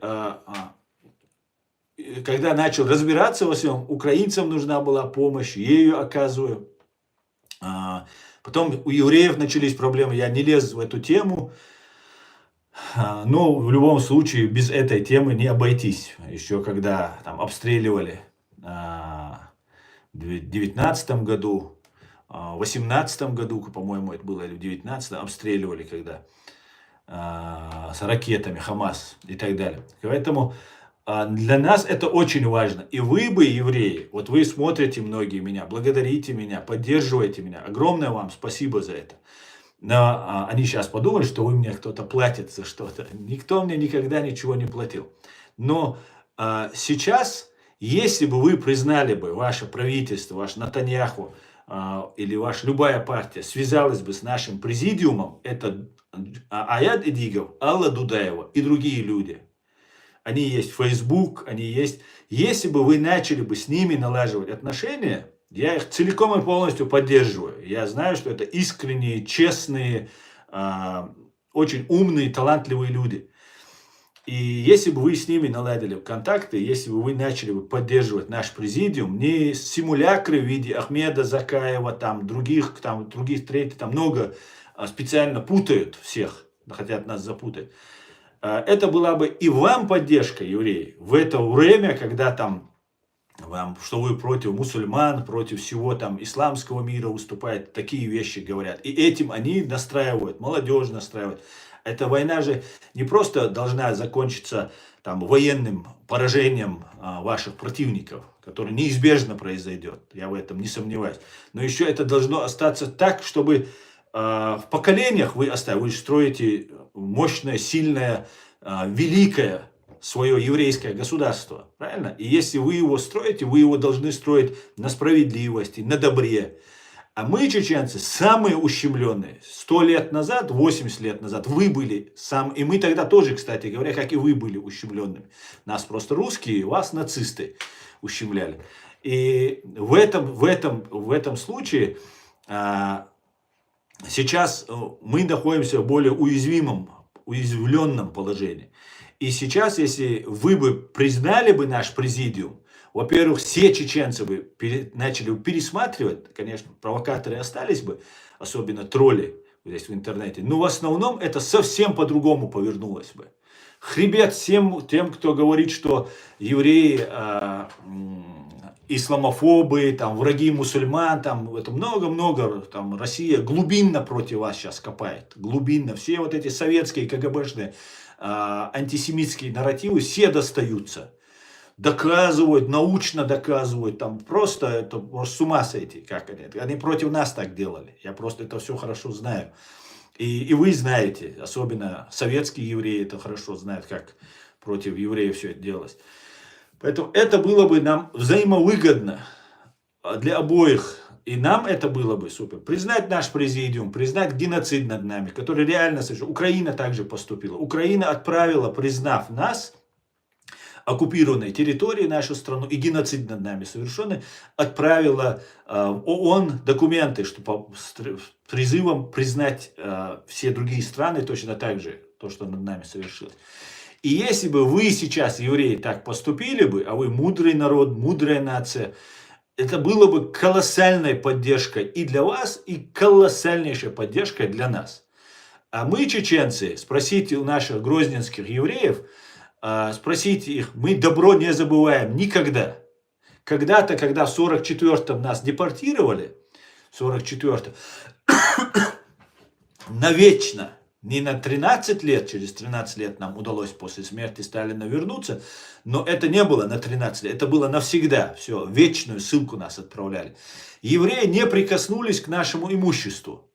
когда начал разбираться во всем, украинцам нужна была помощь, ею оказываю. Потом у евреев начались проблемы, я не лез в эту тему. Но в любом случае без этой темы не обойтись. Еще когда там обстреливали в 2019 году, в 2018 году, по-моему, это было, или в 2019, обстреливали, когда с ракетами Хамас и так далее. Поэтому для нас это очень важно. И вы бы, евреи, вот вы смотрите многие меня, благодарите меня, поддерживаете меня. Огромное вам спасибо за это. Но они сейчас подумали, что вы мне кто-то платит за что-то. Никто мне никогда ничего не платил. Но сейчас, если бы вы признали бы, ваше правительство, ваш Натаньяху или ваша любая партия связалась бы с нашим президиумом, это Аят Эдигов, Алла Дудаева и другие люди. Они есть в Facebook, они есть. Если бы вы начали бы с ними налаживать отношения, я их целиком и полностью поддерживаю. Я знаю, что это искренние, честные, очень умные, талантливые люди. И если бы вы с ними наладили контакты, если бы вы начали бы поддерживать наш президиум, не симулякры в виде Ахмеда Закаева, других, третьих, там много специально путают всех, хотят нас запутать. Это была бы и вам поддержка, евреи, в это время, когда там что вы против мусульман, против всего там исламского мира выступаете, такие вещи говорят. И этим они настраивают, молодежь настраивает. Эта война же не просто должна закончиться там военным поражением ваших противников, которое неизбежно произойдет, я в этом не сомневаюсь. Но еще это должно остаться так, чтобы в поколениях вы оставили, вы строите мощное, сильное, великое свое еврейское государство, правильно? И если вы его строите, вы его должны строить на справедливости, на добре. А мы, чеченцы, самые ущемленные. 100 лет назад, 80 лет назад вы были и мы тогда тоже, кстати говоря, как и вы были ущемленными. Нас просто русские, вас нацисты. ущемляли. И в этом случае сейчас мы находимся в более уязвленном положении. И сейчас, если вы бы признали бы наш президиум, во-первых, все чеченцы бы начали пересматривать, конечно, провокаторы остались бы, особенно тролли здесь в интернете, но в основном это совсем по-другому повернулось бы. Хребет всем тем, кто говорит, что евреи исламофобы, там, враги мусульман, там, это много-много, там, Россия глубинно против вас сейчас копает, глубинно. Все вот эти советские КГБшные антисемитские нарративы все достаются. Доказывают, научно доказывают, там просто это с ума сойти, как они против нас так делали. Я просто это все хорошо знаю. И вы знаете, особенно советские евреи это хорошо знают, как против евреев все это делалось. Поэтому это было бы нам взаимовыгодно для обоих. И нам это было бы супер. Признать наш президиум, признать геноцид над нами, который реально совершил. Украина также поступила. Украина отправила, признав нас, оккупированной территории, нашу страну, и геноцид над нами совершенный, отправила в ООН документы, что с призывом признать все другие страны точно так же, то, что над нами совершилось. И если бы вы сейчас, евреи, так поступили бы, а вы мудрый народ, мудрая нация, это было бы колоссальной поддержкой и для вас, и колоссальнейшей поддержкой для нас. А мы, чеченцы, спросите у наших грозненских евреев, спросите их, мы добро не забываем никогда. Когда-то, когда в 44-м нас депортировали, в 44-м, навечно, не на 13 лет, через 13 лет нам удалось после смерти Сталина вернуться, но это не было на 13 лет, это было навсегда, все, вечную ссылку нас отправляли. Евреи не прикоснулись к нашему имуществу.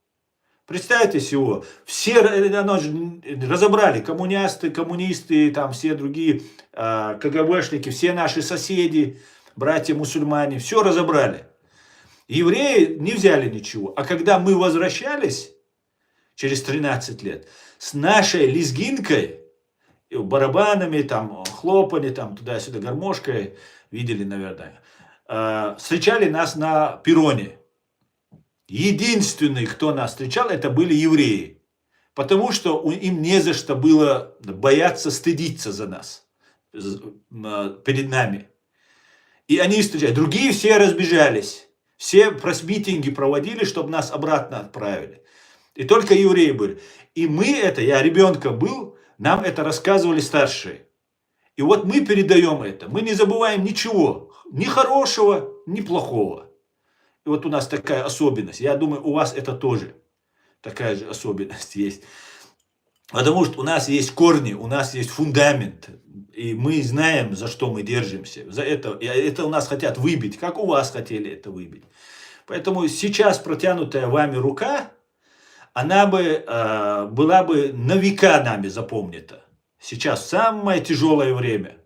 Представьте себе, все разобрали, коммунисты, там все другие КГБшники, все наши соседи, братья-мусульмане, все разобрали. Евреи не взяли ничего, а когда мы возвращались, через 13 лет, с нашей лезгинкой, барабанами, там, хлопани, там, туда-сюда, гармошкой, видели, наверное, встречали нас на перроне. Единственный, кто нас встречал, это были евреи. Потому что им не за что было бояться, стыдиться за нас, перед нами. И они встречали. Другие все разбежались. Все митинги проводили, чтобы нас обратно отправили. И только евреи были. И мы это, я ребенком был, нам это рассказывали старшие. И вот мы передаем это. Мы не забываем ничего. Ни хорошего, ни плохого. И вот у нас такая особенность. Я думаю, у вас это тоже такая же особенность есть. Потому что у нас есть корни, у нас есть фундамент. И мы знаем, за что мы держимся. За это, и это у нас хотят выбить, как у вас хотели это выбить. Поэтому сейчас протянутая вами рука, она бы была бы на века нами запомнita. Сейчас самое тяжелое время.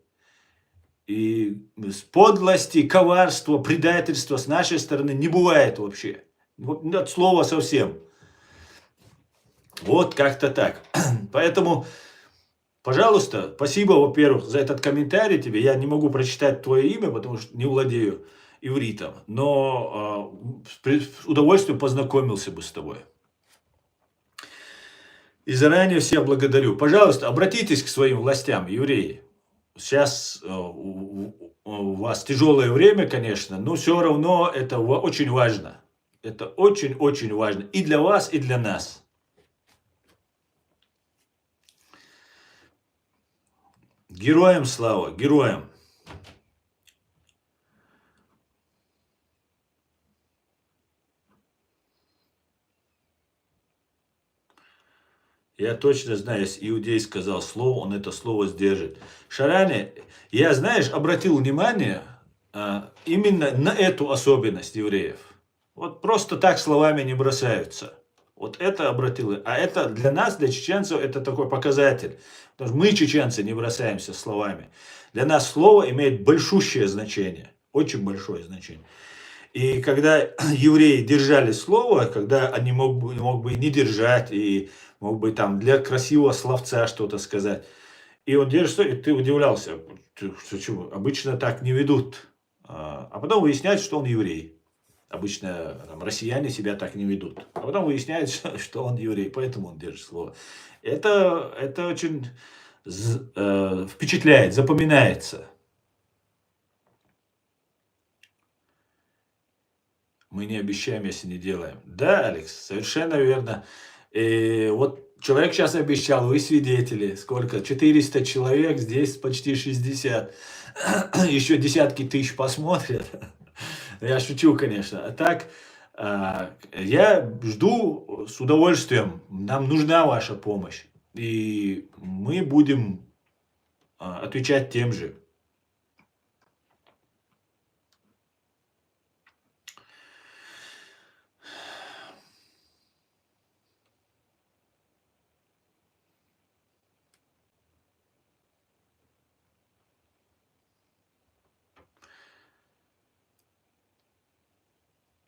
И подлости, коварства, предательства с нашей стороны не бывает вообще. От слова совсем. Вот как-то так. Поэтому, пожалуйста, спасибо, во-первых, за этот комментарий тебе. Я не могу прочитать твое имя, потому что не владею ивритом. Но с удовольствием познакомился бы с тобой. И заранее всех благодарю. Пожалуйста, обратитесь к своим властям, евреи. Сейчас у вас тяжелое время, конечно, но все равно это очень важно. Это очень-очень важно и для вас, и для нас. Героям слава, героям. Я точно знаю, если иудей сказал слово, он это слово сдержит. Шаране, я, знаешь, обратил внимание именно на эту особенность евреев. Вот просто так словами не бросаются. Вот это обратил. А это для нас, для чеченцев, это такой показатель. Потому что мы, чеченцы, не бросаемся словами. Для нас слово имеет большущее значение. Очень большое значение. И когда евреи держали слово, когда они мог бы не держать, и мог бы там для красивого словца что-то сказать. И он держит, и ты удивлялся, что обычно так не ведут. а потом выясняется, что он еврей. Обычно там, россияне себя так не ведут. А потом выясняется, что он еврей, поэтому он держит слово. Это очень впечатляет, запоминается. Мы не обещаем, если не делаем. Да, Алекс, совершенно верно. И вот человек сейчас обещал, вы свидетели. Сколько? 400 человек, здесь почти 60. Еще десятки тысяч посмотрят. Я шучу, конечно. А так, я жду с удовольствием. Нам нужна ваша помощь. И мы будем отвечать тем же.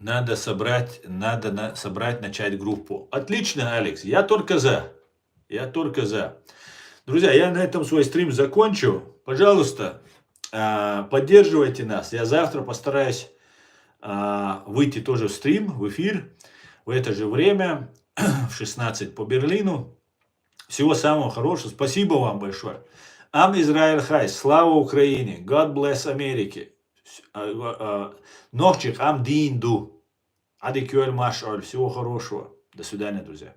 Надо собрать, начать группу. Отлично, Алекс, я только за. Я только за. Друзья, я на этом свой стрим закончу. Пожалуйста, поддерживайте нас. Я завтра постараюсь выйти тоже в стрим, в эфир, в это же время, в 16 по Берлину. Всего самого хорошего. Спасибо вам большое. Ам Израиль Хай. Слава Украине. God bless Америке. Ногчик ам динду. Адикюэль Машаль. Всего хорошего. До свидания, друзья.